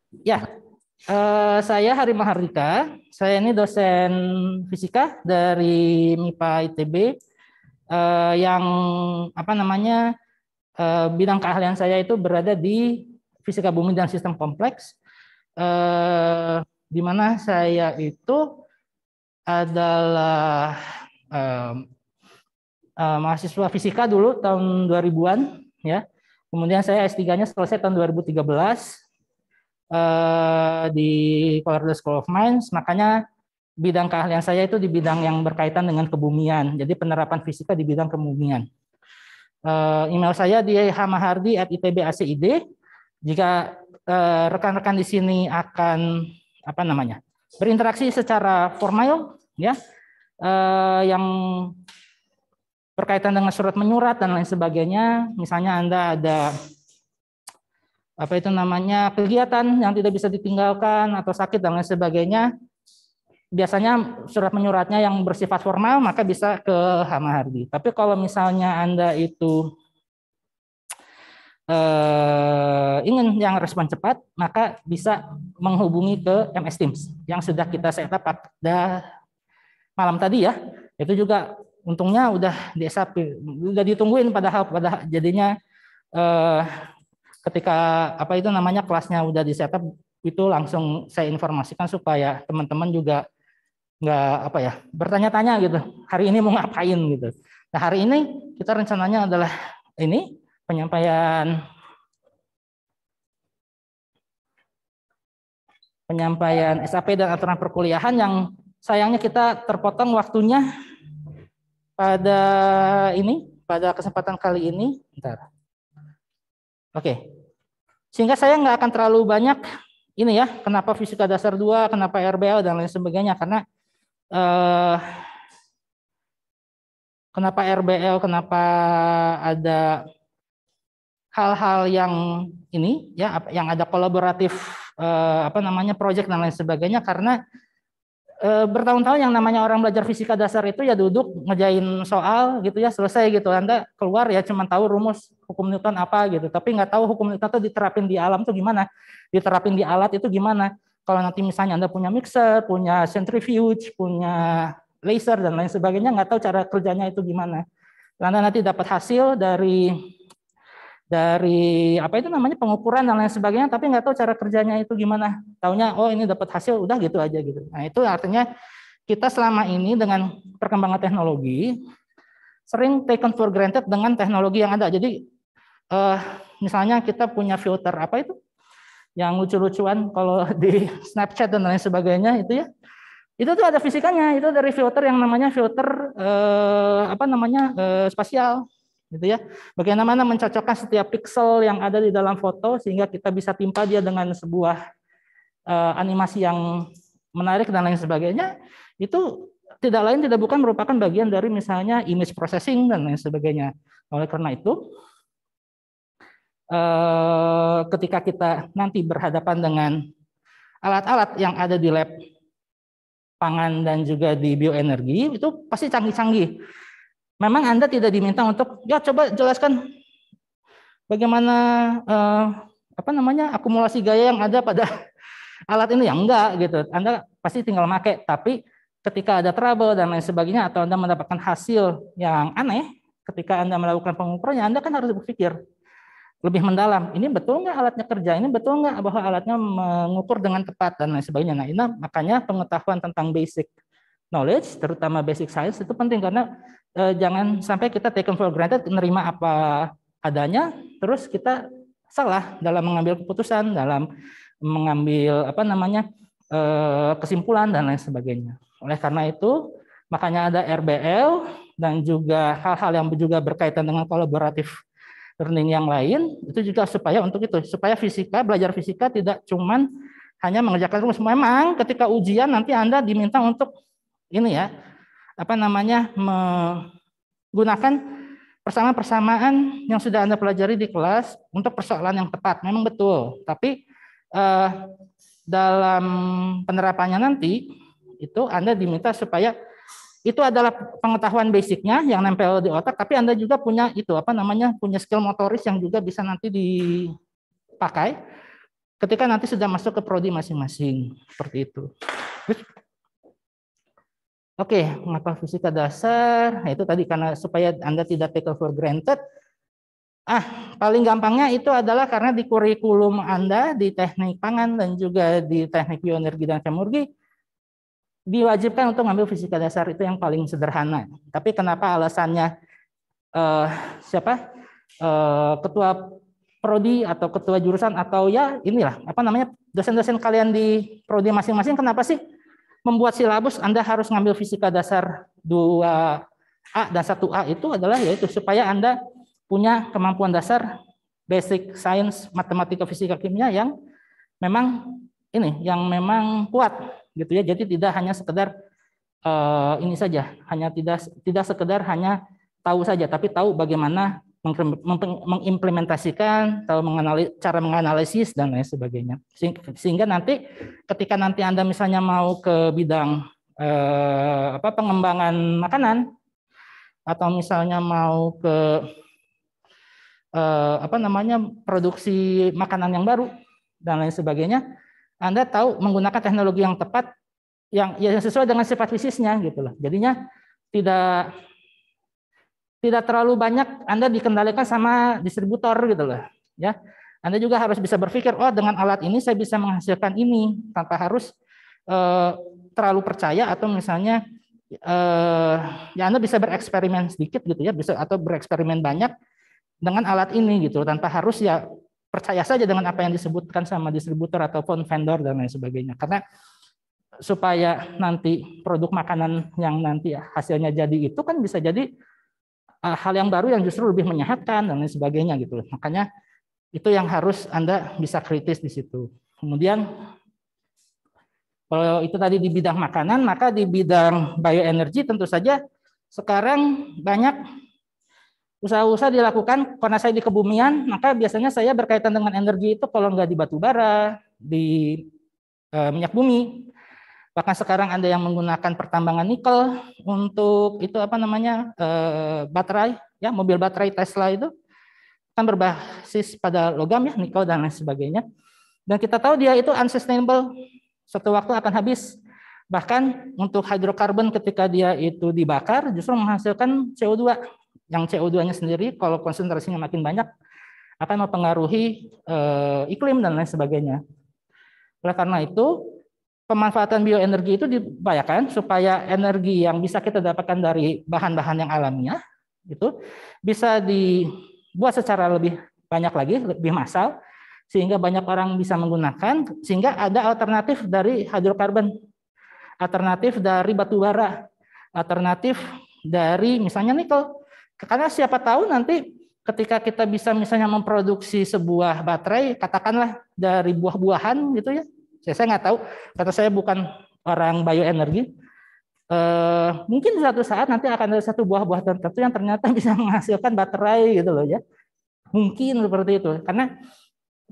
Ya, saya Hari Mahardika. Saya ini dosen fisika dari MIPA ITB yang apa namanya bidang keahlian saya itu berada di fisika bumi dan sistem kompleks. Di mana saya itu adalah mahasiswa fisika dulu tahun 2000-an ya. Kemudian saya S3-nya selesai tahun 2013 di Colorado School of Mines. Makanya bidang keahlian saya itu di bidang yang berkaitan dengan kebumian. Jadi penerapan fisika di bidang kebumian. Email saya di hamahardi@itb.ac.id. Jika rekan-rekan di sini akan apa namanya berinteraksi secara formal, ya, yang berkaitan dengan surat menyurat dan lain sebagainya. Misalnya Anda ada apa itu namanya kegiatan yang tidak bisa ditinggalkan atau sakit dan lain sebagainya, biasanya surat menyuratnya yang bersifat formal maka bisa ke Hamahardi. Tapi kalau misalnya Anda itu ingin yang respon cepat, maka bisa menghubungi ke MS Teams yang sudah kita setup pada malam tadi ya. Itu juga untungnya udah di SAP, udah ditungguin padahal jadinya ketika apa itu namanya kelasnya udah di setup itu langsung saya informasikan supaya teman-teman juga nggak apa ya bertanya-tanya gitu hari ini mau ngapain gitu. Nah hari ini kita rencananya adalah ini penyampaian SAP dan aturan perkuliahan yang sayangnya kita terpotong waktunya pada kesempatan kali ini. Bentar. Oke. Sehingga saya nggak akan terlalu banyak ini ya, kenapa fisika dasar 2, kenapa RBL dan lain sebagainya, karena kenapa RBL, kenapa ada hal-hal yang ini ya, yang ada kolaboratif apa namanya project dan lain sebagainya, karena bertahun-tahun yang namanya orang belajar fisika dasar itu ya duduk ngejain soal gitu ya selesai gitu. Anda keluar ya cuma tahu rumus hukum Newton apa gitu, tapi nggak tahu hukum Newton itu diterapin di alam tuh gimana, diterapin di alat itu gimana. Kalau nanti misalnya Anda punya mixer, punya centrifuge, punya laser dan lain sebagainya, nggak tahu cara kerjanya itu gimana. Anda nanti dapat hasil dari apa itu namanya pengukuran dan lain sebagainya, tapi nggak tahu cara kerjanya itu gimana. Taunya oh ini dapat hasil udah gitu aja gitu. Nah itu artinya kita selama ini dengan perkembangan teknologi sering taken for granted dengan teknologi yang ada. Jadi misalnya kita punya filter apa itu yang lucu-lucuan kalau di Snapchat dan lain sebagainya itu ya. Itu tuh ada fisikanya, itu dari filter yang namanya filter apa namanya spasial gitu ya. Bagaimana mencocokkan setiap pixel yang ada di dalam foto sehingga kita bisa timpa dia dengan sebuah animasi yang menarik dan lain sebagainya. Itu tidak lain tidak bukan merupakan bagian dari misalnya image processing dan lain sebagainya. Oleh karena itu, ketika kita nanti berhadapan dengan alat-alat yang ada di lab pangan dan juga di bioenergi, itu pasti canggih-canggih. Memang Anda tidak diminta untuk ya coba jelaskan bagaimana apa namanya akumulasi gaya yang ada pada alat ini, yang enggak gitu. Anda pasti tinggal pakai, tapi ketika ada trouble dan lain sebagainya atau Anda mendapatkan hasil yang aneh ketika Anda melakukan pengukurannya, Anda kan harus berpikir lebih mendalam. Ini betul nggak alatnya kerja? Ini betul nggak bahwa alatnya mengukur dengan tepat dan lain sebagainya. Nah, ini makanya pengetahuan tentang basic knowledge, terutama basic science itu penting karena jangan sampai kita taken for granted menerima apa adanya, terus kita salah dalam mengambil keputusan, dalam mengambil apa namanya kesimpulan dan lain sebagainya. Oleh karena itu, makanya ada RBL dan juga hal-hal yang juga berkaitan dengan kolaboratif learning yang lain itu juga supaya untuk itu supaya belajar fisika tidak cuman hanya mengerjakan rumus. Memang ketika ujian nanti Anda diminta untuk ini ya apa namanya menggunakan persamaan-persamaan yang sudah Anda pelajari di kelas untuk persoalan yang tepat. Memang betul, tapi dalam penerapannya nanti itu Anda diminta supaya itu adalah pengetahuan basicnya yang nempel di otak, tapi Anda juga punya itu apa namanya punya skill motoris yang juga bisa nanti dipakai ketika nanti sudah masuk ke prodi masing-masing, seperti itu. Oke, mengapa fisika dasar? Nah, itu tadi karena supaya Anda tidak take for granted. Paling gampangnya itu adalah karena di kurikulum Anda di teknik pangan dan juga di teknik bioenergi dan kemurgi diwajibkan untuk mengambil fisika dasar, itu yang paling sederhana. Tapi kenapa alasannya ketua prodi atau ketua jurusan atau ya inilah dosen-dosen kalian di prodi masing-masing kenapa sih membuat silabus Anda harus ngambil fisika dasar 2A dan 1A itu adalah yaitu supaya Anda punya kemampuan dasar basic science matematika fisika kimia yang memang kuat gitu ya. Jadi tidak hanya sekedar ini saja, hanya tidak sekedar hanya tahu saja, tapi tahu bagaimana mengimplementasikan, tahu cara menganalisis dan lain sebagainya. Sehingga nanti ketika nanti Anda misalnya mau ke bidang pengembangan makanan atau misalnya mau ke produksi makanan yang baru dan lain sebagainya, Anda tahu menggunakan teknologi yang tepat yang sesuai dengan sifat fisiknya gitu loh. Jadinya tidak terlalu banyak Anda dikendalikan sama distributor gitu loh ya. Anda juga harus bisa berpikir, oh dengan alat ini saya bisa menghasilkan ini tanpa harus terlalu percaya atau misalnya ya Anda bisa bereksperimen sedikit gitu ya, bisa atau bereksperimen banyak dengan alat ini gitu tanpa harus ya percaya saja dengan apa yang disebutkan sama distributor ataupun vendor dan lain sebagainya. Karena supaya nanti produk makanan yang nanti hasilnya jadi itu kan bisa jadi hal yang baru yang justru lebih menyehatkan dan lain sebagainya gitu. Makanya itu yang harus Anda bisa kritis di situ. Kemudian kalau itu tadi di bidang makanan, maka di bidang bioenergi tentu saja sekarang banyak usaha-usaha dilakukan. Karena saya di kebumian, maka biasanya saya berkaitan dengan energi itu kalau nggak di batu bara, di minyak bumi. Bahkan sekarang ada yang menggunakan pertambangan nikel untuk itu baterai, ya mobil baterai Tesla itu kan berbasis pada logam ya, nikel dan lain sebagainya. Dan kita tahu dia itu unsustainable, suatu waktu akan habis. Bahkan untuk hidrokarbon ketika dia itu dibakar justru menghasilkan CO2. Yang CO2-nya sendiri kalau konsentrasinya makin banyak akan mempengaruhi iklim dan lain sebagainya. Oleh karena itu, pemanfaatan bioenergi itu diupayakan supaya energi yang bisa kita dapatkan dari bahan-bahan yang alamiah itu bisa dibuat secara lebih banyak lagi, lebih massal, sehingga banyak orang bisa menggunakan, sehingga ada alternatif dari hidrokarbon, alternatif dari batu bara, alternatif dari misalnya nikel. Karena siapa tahu nanti ketika kita bisa misalnya memproduksi sebuah baterai, katakanlah dari buah-buahan gitu ya. Saya nggak tahu, karena saya bukan orang bioenergi. Mungkin suatu saat nanti akan ada satu buah-buah tertentu yang ternyata bisa menghasilkan baterai gitu loh ya. Mungkin seperti itu. Karena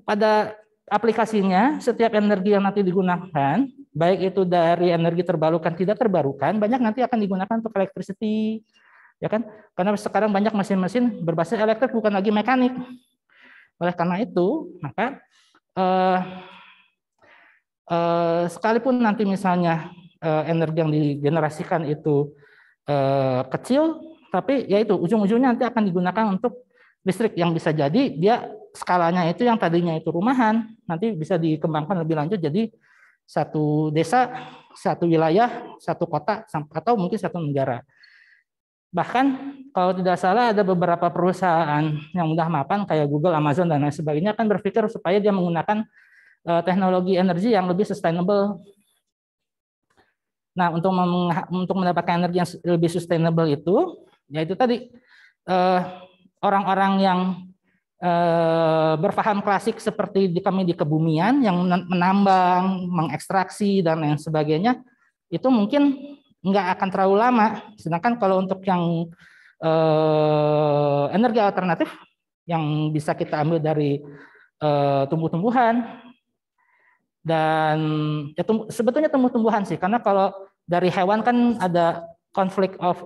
pada aplikasinya setiap energi yang nanti digunakan, baik itu dari energi terbarukan tidak terbarukan, banyak nanti akan digunakan untuk electricity. Ya kan? Karena sekarang banyak mesin-mesin berbasis elektrik bukan lagi mekanik. Oleh karena itu, maka sekalipun nanti misalnya energi yang digenerasikan itu kecil, tapi ya itu ujung-ujungnya nanti akan digunakan untuk listrik yang bisa jadi dia skalanya itu yang tadinya itu rumahan nanti bisa dikembangkan lebih lanjut jadi satu desa, satu wilayah, satu kota atau mungkin satu negara. Bahkan kalau tidak salah ada beberapa perusahaan yang udah mapan kayak Google, Amazon dan lain sebagainya akan berpikir supaya dia menggunakan teknologi energi yang lebih sustainable. Nah, untuk mendapatkan energi yang lebih sustainable itu, yaitu tadi orang-orang yang berpaham klasik seperti kami di kebumian yang menambang, mengekstraksi dan lain sebagainya, itu mungkin nggak akan terlalu lama. Sedangkan kalau untuk yang energi alternatif yang bisa kita ambil dari tumbuh-tumbuhan dan ya, sebetulnya tumbuh-tumbuhan sih, karena kalau dari hewan kan ada conflict of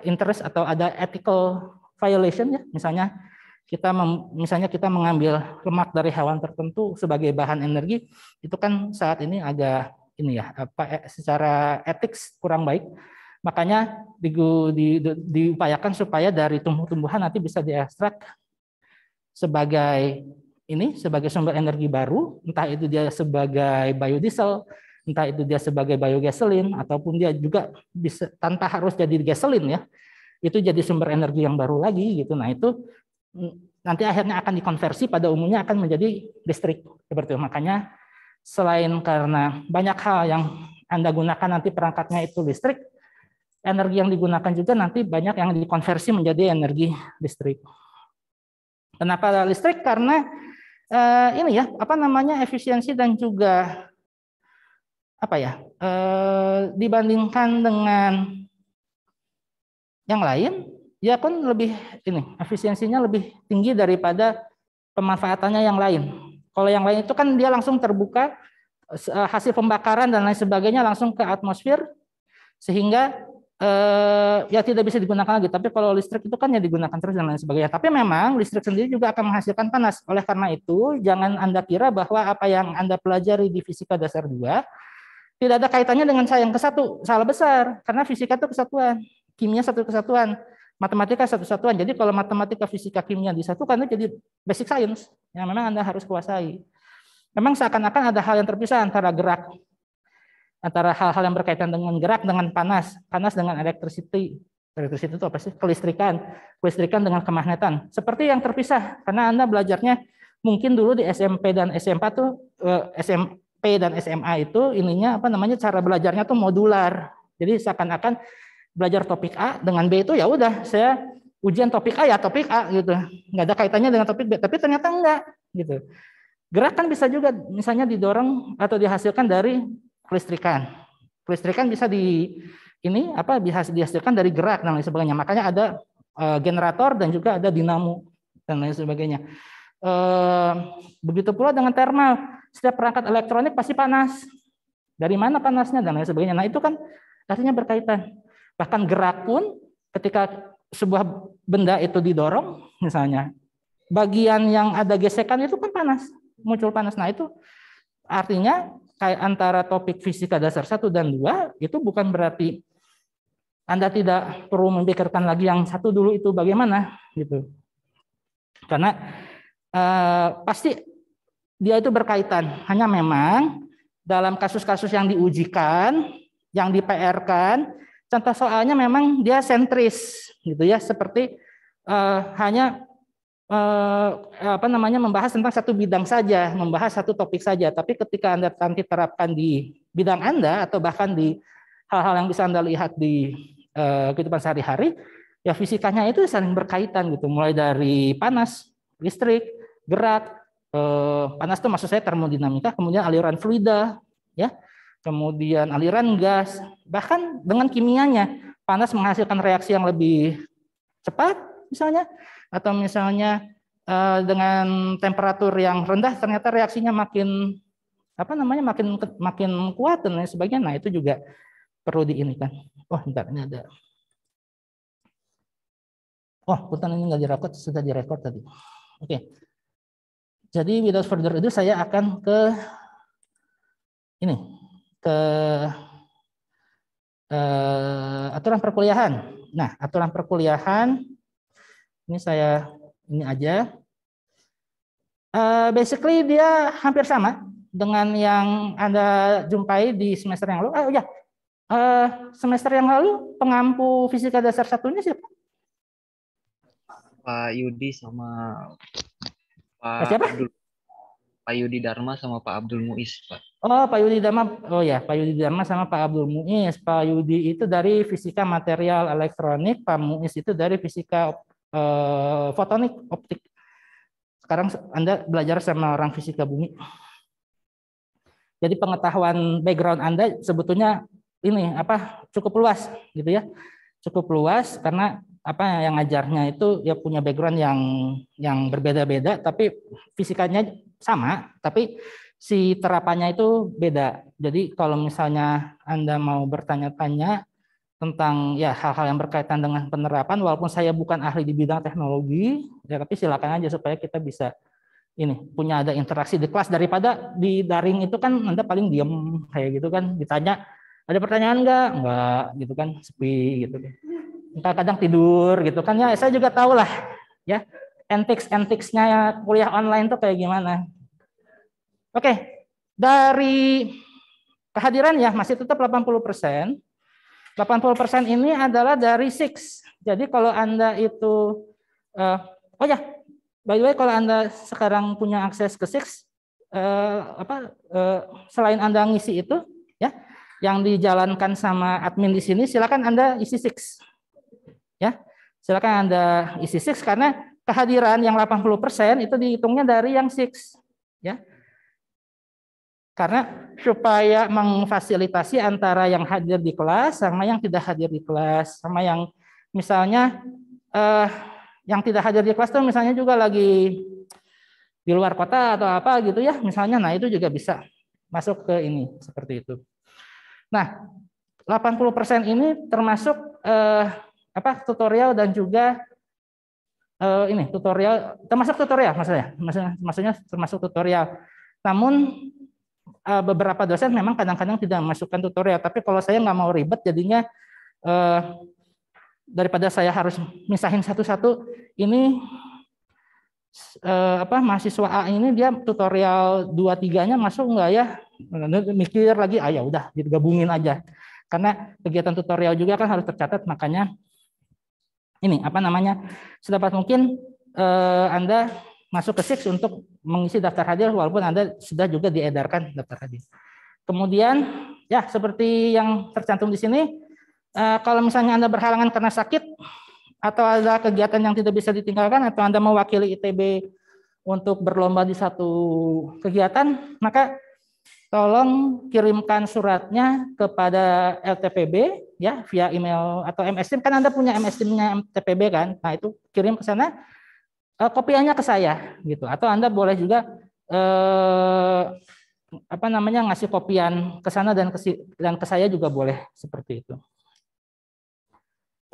interest atau ada ethical violation ya, misalnya misalnya kita mengambil lemak dari hewan tertentu sebagai bahan energi, itu kan saat ini agak ini ya, secara etik kurang baik. Makanya diupayakan supaya dari tumbuh-tumbuhan nanti bisa diekstrak sebagai sebagai sumber energi baru, entah itu dia sebagai biodiesel, entah itu dia sebagai biogasolin, ataupun dia juga bisa tanpa harus jadi gasolin ya, itu jadi sumber energi yang baru lagi gitu. Nah itu nanti akhirnya akan dikonversi, pada umumnya akan menjadi listrik seperti itu. Makanya selain karena banyak hal yang Anda gunakan nanti perangkatnya itu listrik, energi yang digunakan juga nanti banyak yang dikonversi menjadi energi listrik. Kenapa listrik? Karena ini ya, efisiensi dan juga dibandingkan dengan yang lain, ya pun lebih efisiensinya lebih tinggi daripada pemanfaatannya yang lain. Kalau yang lain itu kan dia langsung terbuka, hasil pembakaran dan lain sebagainya langsung ke atmosfer, sehingga ya tidak bisa digunakan lagi. Tapi kalau listrik itu kan ya digunakan terus dan lain sebagainya. Tapi memang listrik sendiri juga akan menghasilkan panas. Oleh karena itu, jangan Anda kira bahwa apa yang Anda pelajari di fisika dasar 2 tidak ada kaitannya dengan yang ke-1. Salah besar, karena fisika itu kesatuan, kimia satu kesatuan, matematika satu kesatuan. Jadi kalau matematika, fisika, kimia disatukan itu jadi basic science yang memang Anda harus kuasai. Memang seakan-akan ada hal yang terpisah antara gerak, antara hal-hal yang berkaitan dengan gerak dengan panas, panas dengan electricity. Electricity itu apa sih? Kelistrikan. Kelistrikan dengan kemagnetan. Seperti yang terpisah, karena Anda belajarnya mungkin dulu di SMP dan SMA tuh SMP dan SMA itu cara belajarnya tuh modular. Jadi seakan-akan belajar topik A dengan B itu ya udah, saya ujian topik A ya topik A gitu. Nggak ada kaitannya dengan topik B, tapi ternyata enggak gitu. Gerak kan bisa juga misalnya didorong atau dihasilkan dari kelistrikan. Kelistrikan bisa bisa dihasilkan dari gerak dan lain sebagainya. Makanya ada generator dan juga ada dinamo dan lain sebagainya. Begitu pula dengan thermal. Setiap perangkat elektronik pasti panas. Dari mana panasnya dan lain sebagainya. Nah itu kan artinya berkaitan. Bahkan gerak pun ketika sebuah benda itu didorong misalnya, bagian yang ada gesekan itu kan panas, muncul panas. Nah itu artinya kayak antara topik fisika dasar 1 dan 2 itu bukan berarti Anda tidak perlu memikirkan lagi yang satu dulu itu bagaimana gitu. Karena pasti dia itu berkaitan. Hanya memang dalam kasus-kasus yang diujikan, yang di-PR-kan, contoh soalnya memang dia sentris gitu ya, seperti hanya membahas tentang satu bidang saja, membahas satu topik saja. Tapi ketika Anda nanti terapkan di bidang Anda atau bahkan di hal-hal yang bisa Anda lihat di kehidupan sehari-hari, ya fisikanya itu saling berkaitan gitu. Mulai dari panas, listrik, gerak, panas itu maksud saya termodinamika, kemudian aliran fluida, ya, kemudian aliran gas, bahkan dengan kimianya, panas menghasilkan reaksi yang lebih cepat, misalnya, atau misalnya dengan temperatur yang rendah ternyata reaksinya makin makin kuat dan lain sebagainya. Nah itu juga perlu diinikan. Oh, bentar, ini ada. Oh, punten ini nggak direkod, sudah direkod tadi. Oke. Jadi without further ado saya akan ke aturan perkuliahan. Nah, aturan perkuliahan ini aja. Basically dia hampir sama dengan yang Anda jumpai di semester yang lalu. Oh ya, semester yang lalu pengampu fisika dasar 1-nya siapa? Pak Yudi sama Pak siapa? Pak Yudi Dharma sama Pak Abdul Muiz, Pak. Oh, Pak Yudi Dharma. Oh ya, Pak Yudi Dharma sama Pak Abdul Muiz. Pak Yudi itu dari fisika material elektronik, Pak Muiz itu dari fisika fotonik optik. Sekarang Anda belajar sama orang fisika bumi. Jadi pengetahuan background Anda sebetulnya cukup luas gitu ya. Cukup luas karena yang ngajarnya itu ya punya background yang berbeda-beda, tapi fisikanya sama, tapi si terapannya itu beda. Jadi kalau misalnya Anda mau bertanya-tanya tentang ya hal-hal yang berkaitan dengan penerapan, walaupun saya bukan ahli di bidang teknologi, ya tapi silakan aja supaya kita bisa ini punya ada interaksi di kelas, daripada di daring itu kan Anda paling diem kayak gitu kan, ditanya ada pertanyaan enggak gitu kan, sepi gitu kan. Kadang tidur gitu kan, ya saya juga tahu lah ya antics-anticsnya kuliah online tuh kayak gimana. Oke, dari kehadiran ya masih tetap 80%. 80% ini adalah dari SIX. Jadi kalau Anda itu, oh ya, by the way kalau Anda sekarang punya akses ke SIX, selain Anda ngisi itu, ya, yang dijalankan sama admin di sini, silakan Anda isi SIX. Ya, silakan Anda isi SIX karena kehadiran yang 80% itu dihitungnya dari yang SIX. Ya, karena supaya memfasilitasi antara yang hadir di kelas sama yang tidak hadir di kelas, sama yang misalnya yang tidak hadir di kelas tuh misalnya juga lagi di luar kota atau apa gitu ya misalnya, nah itu juga bisa masuk ke ini seperti itu. Nah, 80% ini termasuk tutorial dan juga ini tutorial, termasuk tutorial maksudnya termasuk tutorial. Namun beberapa dosen memang kadang-kadang tidak memasukkan tutorial, tapi kalau saya nggak mau ribet jadinya daripada saya harus misahin satu-satu, ini mahasiswa A ini dia tutorial 2-3-nya masuk nggak ya, mikir lagi, ya udah digabungin aja karena kegiatan tutorial juga kan harus tercatat, makanya ini sedapat mungkin Anda masuk ke SIX untuk mengisi daftar hadir walaupun Anda sudah juga diedarkan daftar hadir. Kemudian ya seperti yang tercantum di sini, kalau misalnya Anda berhalangan karena sakit atau ada kegiatan yang tidak bisa ditinggalkan atau Anda mewakili ITB untuk berlomba di satu kegiatan, maka tolong kirimkan suratnya kepada LTPB ya via email atau MS Team, kan Anda punya MS Team-nya LTPB kan. Nah, itu kirim ke sana, kopiannya ke saya gitu, atau Anda boleh juga ngasih kopian ke sana dan ke saya juga boleh seperti itu.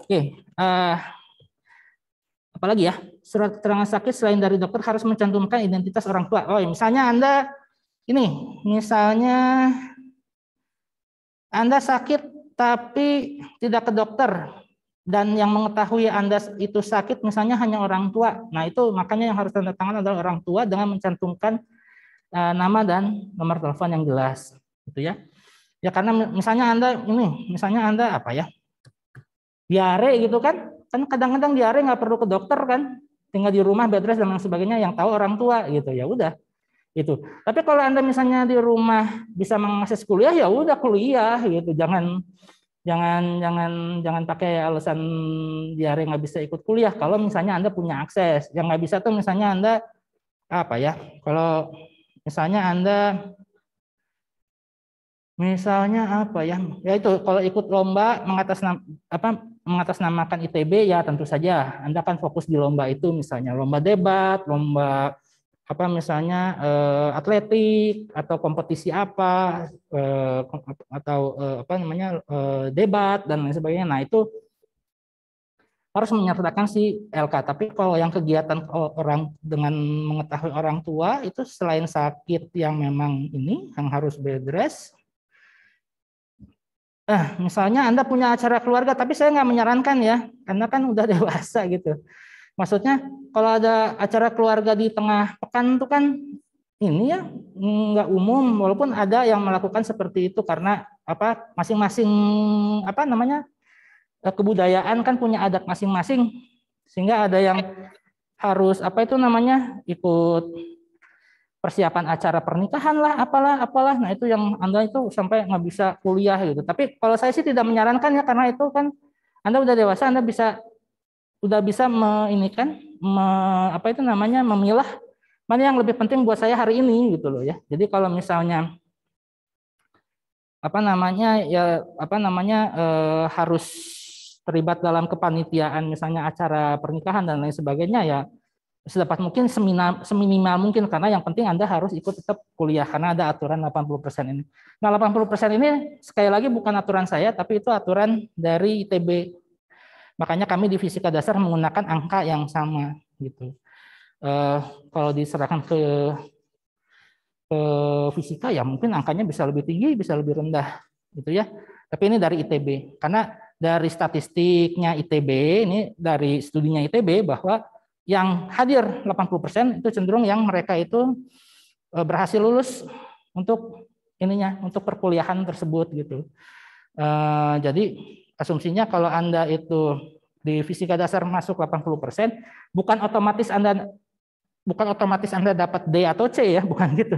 Oke, apalagi ya, surat keterangan sakit selain dari dokter harus mencantumkan identitas orang tua. Oh, misalnya Anda sakit tapi tidak ke dokter dan yang mengetahui Anda itu sakit misalnya hanya orang tua. Nah, itu makanya yang harus tanda tangan adalah orang tua dengan mencantumkan nama dan nomor telepon yang jelas, gitu ya. Ya karena misalnya Anda diare gitu kan kadang-kadang diare nggak perlu ke dokter kan, tinggal di rumah bed rest dan lain sebagainya, yang tahu orang tua gitu, ya udah itu. Tapi kalau Anda misalnya di rumah bisa mengakses kuliah, ya udah kuliah gitu, jangan pakai alasan diare nggak bisa ikut kuliah. Kalau misalnya Anda punya akses, yang nggak bisa tuh misalnya Anda kalau misalnya Anda ya itu kalau ikut lomba mengatasnamakan ITB, ya tentu saja Anda akan fokus di lomba itu, misalnya lomba debat, lomba misalnya atletik atau kompetisi debat dan lain sebagainya. Nah, itu harus menyertakan si LK. Tapi kalau yang kegiatan orang dengan mengetahui orang tua itu selain sakit yang memang ini yang harus bed rest, misalnya Anda punya acara keluarga, tapi saya nggak menyarankan ya, karena kan udah dewasa gitu. Maksudnya kalau ada acara keluarga di tengah pekan itu kan ini ya nggak umum, walaupun ada yang melakukan seperti itu karena masing-masing kebudayaan kan punya adat masing-masing, sehingga ada yang harus ikut persiapan acara pernikahan lah, apalah. Nah, itu yang Anda itu sampai nggak bisa kuliah gitu. Tapi kalau saya sih tidak menyarankan ya, karena itu kan Anda udah dewasa, Anda udah bisa memilah mana yang lebih penting buat saya hari ini gitu loh ya. Jadi kalau misalnya harus terlibat dalam kepanitiaan misalnya acara pernikahan dan lain sebagainya, ya sedapat mungkin seminimal mungkin, karena yang penting Anda harus ikut tetap kuliah karena ada aturan 80% ini. Nah, 80% ini sekali lagi bukan aturan saya, tapi itu aturan dari ITB. Makanya kami di fisika dasar menggunakan angka yang sama gitu. Kalau diserahkan ke fisika ya mungkin angkanya bisa lebih tinggi, bisa lebih rendah gitu ya. Tapi ini dari ITB. Karena dari statistiknya ITB, ini dari studinya ITB bahwa yang hadir 80% itu cenderung yang mereka itu berhasil lulus untuk ininya, untuk perkuliahan tersebut gitu. Jadi asumsinya kalau Anda itu di fisika dasar masuk 80%, bukan otomatis Anda dapat D atau C ya, bukan gitu.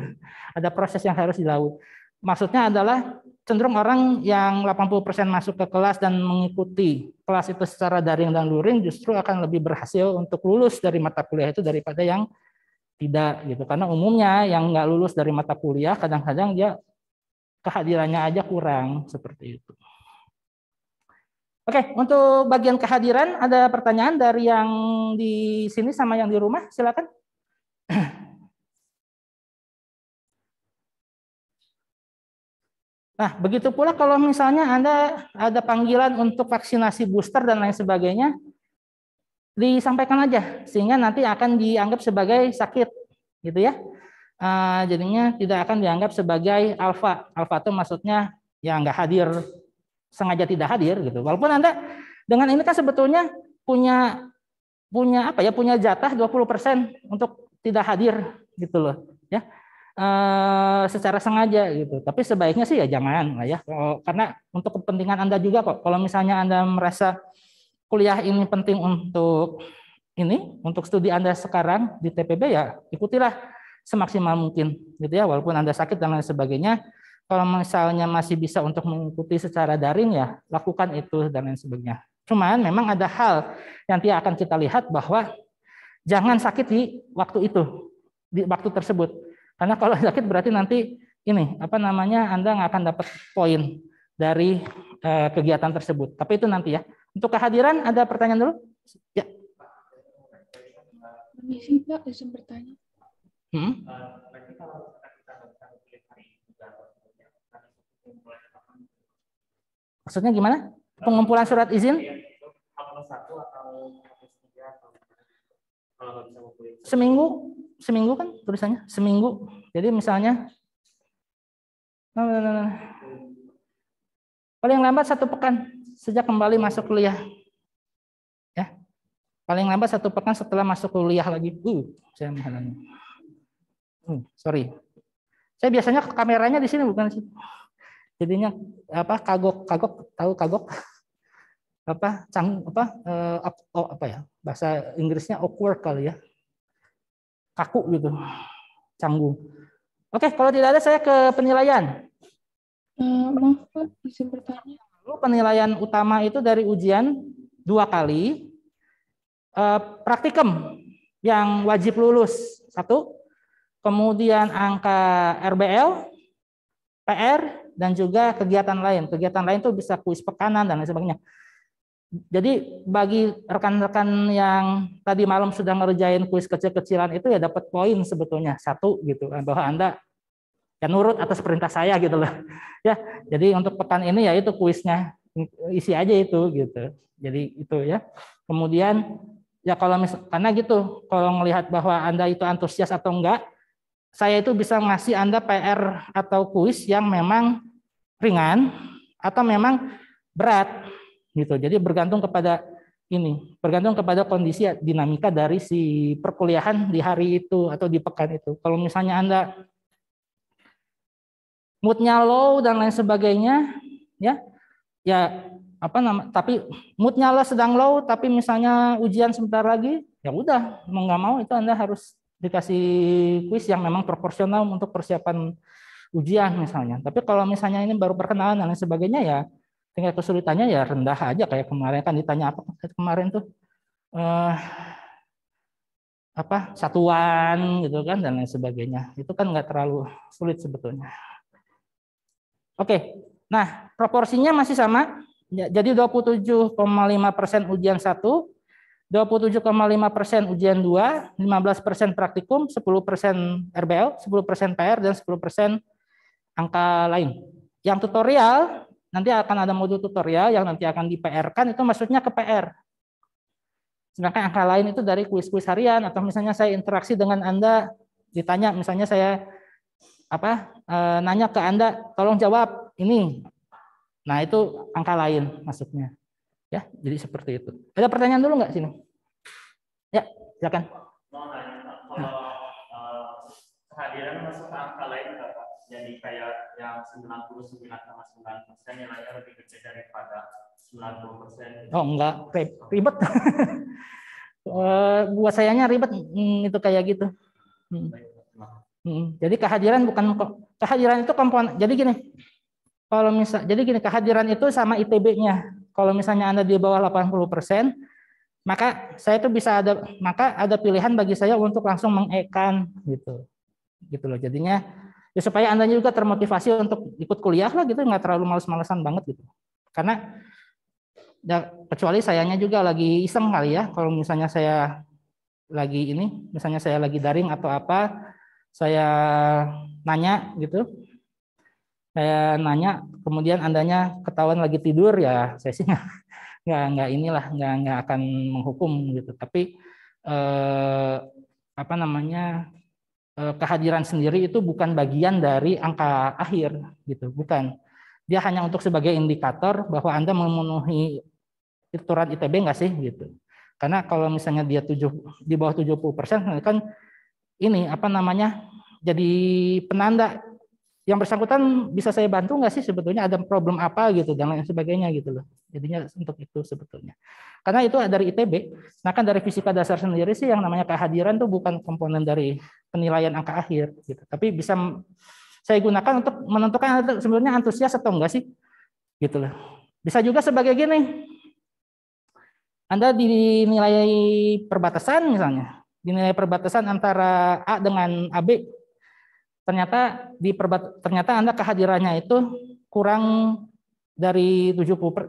Ada proses yang harus dilalui. Maksudnya adalah cenderung orang yang 80% masuk ke kelas dan mengikuti kelas itu secara daring dan luring justru akan lebih berhasil untuk lulus dari mata kuliah itu daripada yang tidak gitu. Karena umumnya yang nggak lulus dari mata kuliah kadang-kadang dia kehadirannya aja kurang seperti itu. Oke, untuk bagian kehadiran ada pertanyaan dari yang di sini sama yang di rumah, silakan. Nah, begitu pula kalau misalnya Anda ada panggilan untuk vaksinasi booster dan lain sebagainya, disampaikan aja, sehingga nanti akan dianggap sebagai sakit, gitu ya. Jadinya tidak akan dianggap sebagai alfa. Alfa itu maksudnya ya nggak hadir, sengaja tidak hadir, gitu. Walaupun Anda dengan ini kan sebetulnya punya apa ya, punya jatah 20% untuk tidak hadir, gitu loh, ya. Secara sengaja gitu. Tapi sebaiknya sih ya jangan lah ya. Karena untuk kepentingan Anda juga kok. Kalau misalnya Anda merasa kuliah ini penting untuk studi Anda sekarang di TPB ya ikutilah semaksimal mungkin gitu ya. Walaupun Anda sakit dan lain sebagainya. Kalau misalnya masih bisa untuk mengikuti secara daring ya lakukan itu dan lain sebagainya. Cuman memang ada hal yang akan kita lihat bahwa jangan sakit di waktu itu, di waktu tersebut. Karena kalau sakit berarti nanti Anda nggak akan dapat poin dari kegiatan tersebut. Tapi itu nanti ya. Untuk kehadiran ada pertanyaan dulu? Ya. Permisi Pak, izin bertanya. Maksudnya gimana? Pengumpulan surat izin? Seminggu kan tulisannya? Seminggu. Jadi misalnya paling lambat 1 pekan sejak kembali masuk kuliah. Ya. Paling lambat 1 pekan setelah masuk kuliah lagi. Saya menghalangi. Sorry. Saya biasanya kameranya di sini bukan sih. Jadinya kagok tahu kagok? Bahasa Inggrisnya awkward kali ya. Kaku gitu. Canggung. Oke, kalau tidak ada saya ke penilaian. Maaf Pak, izin bertanya. Lalu penilaian utama itu dari ujian 2 kali, praktikum yang wajib lulus 1, kemudian angka RBL, PR, dan juga kegiatan lain. Kegiatan lain itu bisa kuis pekanan dan lain sebagainya. Jadi bagi rekan-rekan yang tadi malam sudah ngerjain kuis kecil-kecilan itu ya dapat poin sebetulnya 1 gitu, bahwa Anda ya nurut atas perintah saya gitu loh. Ya, jadi untuk pekan ini ya itu kuisnya isi aja itu gitu. Jadi itu ya. Kemudian ya karena gitu, kalau melihat bahwa Anda itu antusias atau enggak, saya itu bisa ngasih Anda PR atau kuis yang memang ringan atau memang berat gitu. Jadi bergantung kepada kondisi dinamika dari si perkuliahan di hari itu atau di pekan itu. Kalau misalnya Anda moodnya low dan lain sebagainya, tapi moodnya sedang low, tapi misalnya ujian sebentar lagi, ya udah mau nggak mau itu Anda harus dikasih kuis yang memang proporsional untuk persiapan ujian misalnya. Tapi kalau misalnya ini baru perkenalan dan lain sebagainya ya tingkat kesulitannya ya rendah aja, kayak kemarin kan ditanya apa kemarin tuh satuan gitu kan dan lain sebagainya. Itu kan nggak terlalu sulit sebetulnya. Oke, nah proporsinya masih sama. Jadi 27,5% ujian 1, 27,5% ujian 2, 15% praktikum, 10% RBL, 10% PR, dan 10% angka lain. Yang tutorial, nanti akan ada modul tutorial yang nanti akan di-PR-kan, itu maksudnya ke PR. Sedangkan angka lain itu dari kuis-kuis harian, atau misalnya saya interaksi dengan Anda, ditanya, misalnya saya nanya ke Anda, tolong jawab ini. Nah, itu angka lain maksudnya. Ya, jadi seperti itu. Ada pertanyaan dulu nggak sini? Ya, silakan. Mau nanya, Pak, kalau kehadiran masuk ke angka lain nggak, Pak? Jadi kayak yang 99,9% nilainya lebih kecil daripada 90%. Oh, enggak, ribet. Buat sayanya ribet itu kayak gitu. Jadi kehadiran itu komponen. Jadi gini. Kehadiran itu sama ITB-nya. Kalau misalnya Anda di bawah 80%, maka saya itu ada pilihan bagi saya untuk langsung meng-E-kan gitu. Gitu loh. Jadinya ya supaya Anda juga termotivasi untuk ikut kuliah lah gitu, nggak terlalu males-malesan banget gitu. Karena ya, kecuali sayanya juga lagi iseng kali ya, kalau misalnya saya lagi misalnya saya lagi daring atau apa, saya nanya gitu. Saya nanya, kemudian Andanya ketahuan lagi tidur, ya saya sih nggak akan menghukum gitu. Tapi kehadiran sendiri itu bukan bagian dari angka akhir gitu, bukan. Dia hanya untuk sebagai indikator bahwa Anda memenuhi aturan ITB nggak sih gitu. Karena kalau misalnya dia di bawah 70% kan jadi penanda yang bersangkutan bisa saya bantu nggak sih, sebetulnya ada problem apa gitu dan lain sebagainya gitu loh. Jadinya untuk itu sebetulnya. Karena itu dari ITB. Nah kan dari fisika dasar sendiri sih yang namanya kehadiran tuh bukan komponen dari penilaian angka akhir gitu. Tapi bisa saya gunakan untuk menentukan sebenarnya antusias atau enggak sih gitu loh. Bisa juga sebagai gini. Anda dinilai perbatasan misalnya. Dinilai perbatasan antara A dengan AB. Ternyata Anda kehadirannya itu kurang dari 80%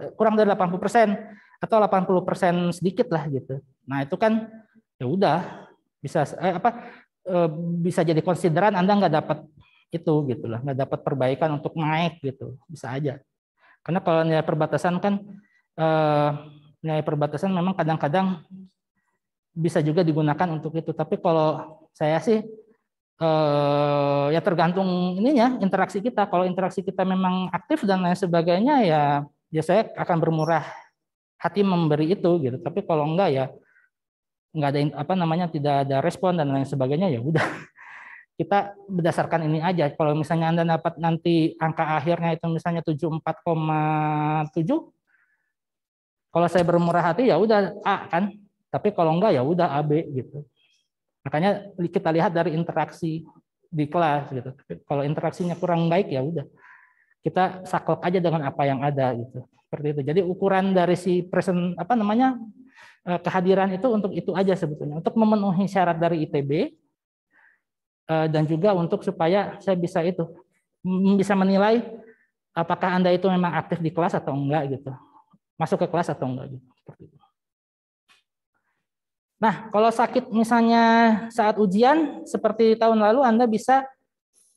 atau 80% sedikit lah gitu. Nah, itu kan ya udah bisa jadi konsideran Anda nggak dapat itu gitu lah, nggak dapat perbaikan untuk naik gitu. Bisa aja. Karena kalau nilai perbatasan kan memang kadang-kadang bisa juga digunakan untuk itu. Tapi kalau saya sih ya tergantung interaksi kita. Kalau interaksi kita memang aktif dan lain sebagainya, ya saya akan bermurah hati memberi itu gitu. Tapi kalau enggak ya nggak ada tidak ada respon dan lain sebagainya, ya udah kita berdasarkan ini aja. Kalau misalnya Anda dapat nanti angka akhirnya itu misalnya 74,7, kalau saya bermurah hati ya udah A kan. Tapi kalau enggak ya udah AB gitu. Makanya kita lihat dari interaksi di kelas gitu. Kalau interaksinya kurang baik ya udah kita saklek aja dengan apa yang ada gitu. Seperti itu. Jadi ukuran dari si kehadiran itu untuk itu aja sebetulnya, untuk memenuhi syarat dari ITB dan juga untuk supaya saya bisa menilai apakah Anda itu memang aktif di kelas atau enggak gitu. Masuk ke kelas atau enggak gitu. Seperti itu. Nah, kalau sakit misalnya saat ujian, seperti tahun lalu Anda bisa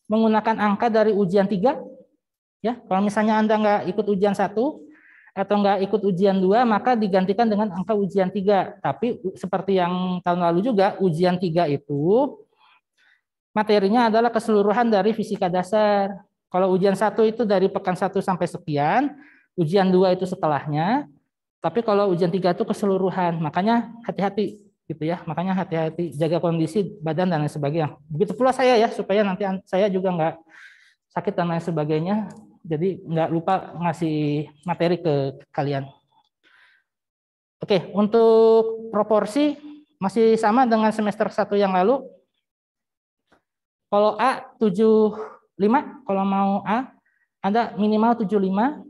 menggunakan angka dari ujian 3. Ya, kalau misalnya Anda nggak ikut ujian 1 atau nggak ikut ujian 2, maka digantikan dengan angka ujian 3. Tapi seperti yang tahun lalu juga, ujian 3 itu materinya adalah keseluruhan dari fisika dasar. Kalau ujian 1 itu dari pekan 1 sampai sekian, ujian 2 itu setelahnya, tapi kalau ujian 3 itu keseluruhan. Makanya hati-hati. Gitu ya, makanya hati-hati, jaga kondisi badan dan lain sebagainya. Begitu pula saya ya, supaya nanti saya juga nggak sakit dan lain sebagainya. Jadi nggak lupa ngasih materi ke kalian. Oke, untuk proporsi masih sama dengan semester 1 yang lalu. Kalau A 75, kalau mau A Anda minimal 75.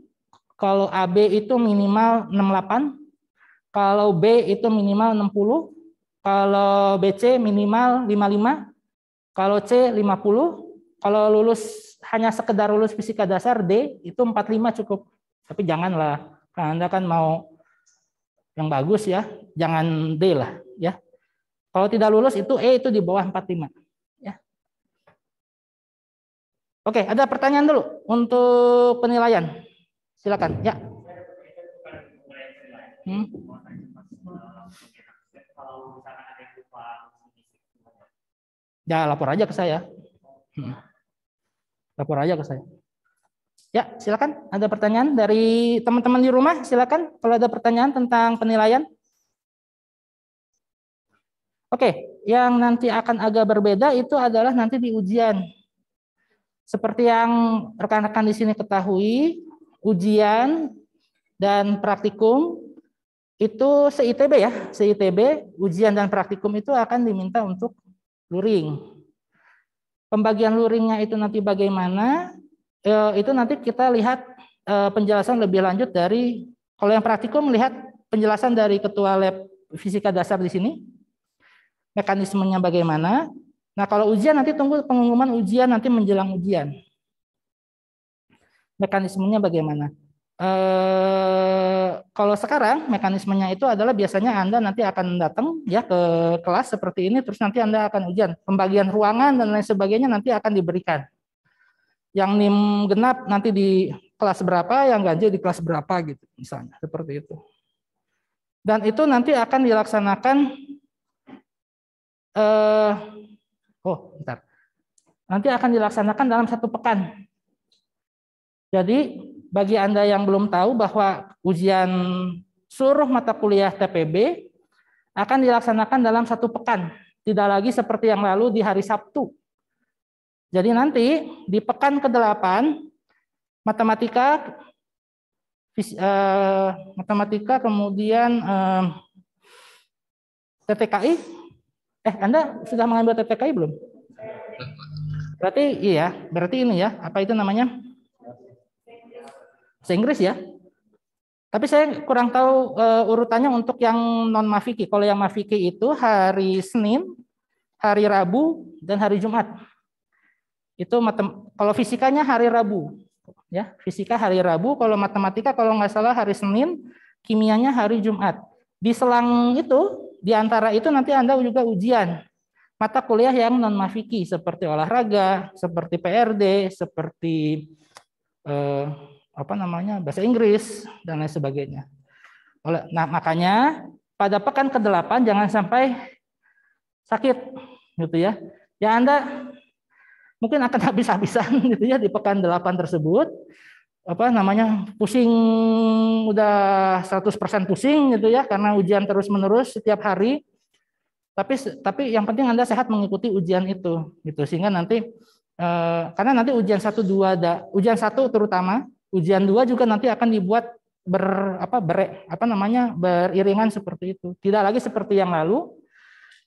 Kalau AB itu minimal 68. Kalau B itu minimal 60. Kalau BC minimal 55, kalau C 50, kalau hanya sekedar lulus fisika dasar D itu 45 cukup. Tapi janganlah, Anda kan mau yang bagus ya, jangan D lah ya. Kalau tidak lulus itu E itu di bawah 45 ya. Oke, ada pertanyaan dulu untuk penilaian. Silakan ya. Ya lapor aja ke saya. Lapor aja ke saya. Ya, silakan. Ada pertanyaan dari teman-teman di rumah? Silakan kalau ada pertanyaan tentang penilaian. Oke, yang nanti akan agak berbeda itu adalah nanti di ujian. Seperti yang rekan-rekan di sini ketahui, ujian dan praktikum itu se-ITB ya, se-ITB, ujian dan praktikum itu akan diminta untuk luring. Pembagian luringnya itu nanti bagaimana? Itu nanti kita lihat penjelasan lebih lanjut dari, kalau yang praktikum melihat penjelasan dari Ketua Lab Fisika Dasar di sini, mekanismenya bagaimana. Nah kalau ujian nanti tunggu pengumuman ujian nanti menjelang ujian. Mekanismenya bagaimana? Kalau sekarang mekanismenya itu adalah biasanya Anda nanti akan datang ya ke kelas seperti ini, terus nanti Anda akan ujian. Pembagian ruangan dan lain sebagainya nanti akan diberikan. Yang NIM genap nanti di kelas berapa, yang ganjil di kelas berapa gitu misalnya, seperti itu. Dan itu nanti akan dilaksanakan bentar. Nanti akan dilaksanakan dalam 1 pekan. Jadi bagi Anda yang belum tahu bahwa ujian seluruh mata kuliah TPB akan dilaksanakan dalam 1 pekan. Tidak lagi seperti yang lalu di hari Sabtu. Jadi nanti di pekan ke-8 matematika, kemudian TTKI. Anda sudah mengambil TTKI belum? Berarti iya, berarti ini ya, apa itu namanya? Bahasa Inggris ya. Tapi saya kurang tahu urutannya untuk yang non Mafiki. Kalau yang Mafiki itu hari Senin, hari Rabu, dan hari Jumat. Itu kalau fisikanya hari Rabu, ya fisika hari Rabu. Kalau matematika kalau nggak salah hari Senin, kimianya hari Jumat. Di selang itu, di antara itu nanti Anda juga ujian mata kuliah yang non mafiki seperti olahraga, seperti PRD, seperti bahasa Inggris dan lain sebagainya. Nah makanya pada pekan ke-8 jangan sampai sakit, gitu ya. Ya Anda mungkin akan habis-habisan gitu ya di pekan 8 tersebut, pusing udah 100% pusing gitu ya karena ujian terus-menerus setiap hari. Tapi yang penting Anda sehat mengikuti ujian itu gitu sehingga nanti karena nanti ujian 1 2 ujian 1 terutama, ujian 2 juga nanti akan dibuat beriringan seperti itu. Tidak lagi seperti yang lalu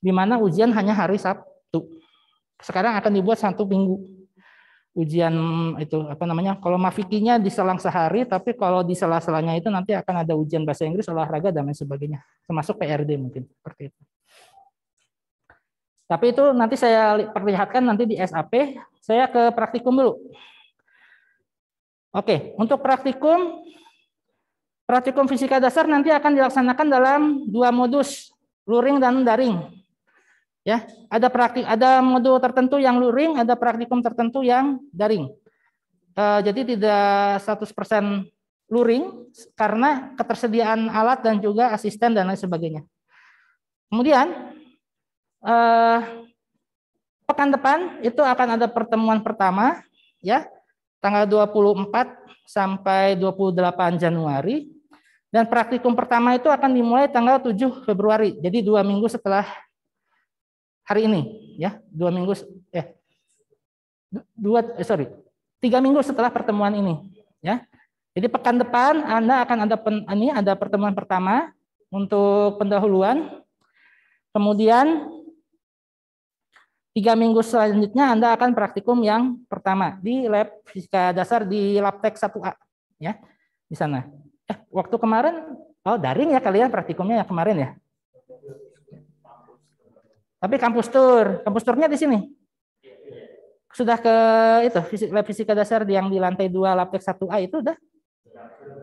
di mana ujian hanya hari Sabtu. Sekarang akan dibuat 1 minggu ujian itu kalau mafikinya diselang sehari, tapi kalau di sela-selanya itu nanti akan ada ujian bahasa Inggris, olahraga dan lain sebagainya, termasuk PRD mungkin seperti itu. Tapi itu nanti saya perlihatkan nanti di SAP. Saya ke praktikum dulu. Oke, untuk praktikum fisika dasar nanti akan dilaksanakan dalam 2 modus, luring dan daring. Ya, ada modul tertentu yang luring, ada praktikum tertentu yang daring. Jadi tidak 100% luring karena ketersediaan alat dan juga asisten dan lain sebagainya. Kemudian pekan depan itu akan ada pertemuan pertama ya, tanggal 24 sampai 28 Januari, dan praktikum pertama itu akan dimulai tanggal 7 Februari. Jadi 2 minggu setelah hari ini ya, 3 minggu setelah pertemuan ini ya. Jadi pekan depan Anda akan ada pertemuan pertama untuk pendahuluan. Kemudian 3 minggu selanjutnya Anda akan praktikum yang pertama di lab fisika dasar di Labtek 1A ya, di sana. Waktu kemarin daring ya kalian praktikumnya ya kemarin ya. Tapi kampus turnya di sini. Sudah ke itu lab fisika dasar yang di lantai 2 Labtek 1A itu udah.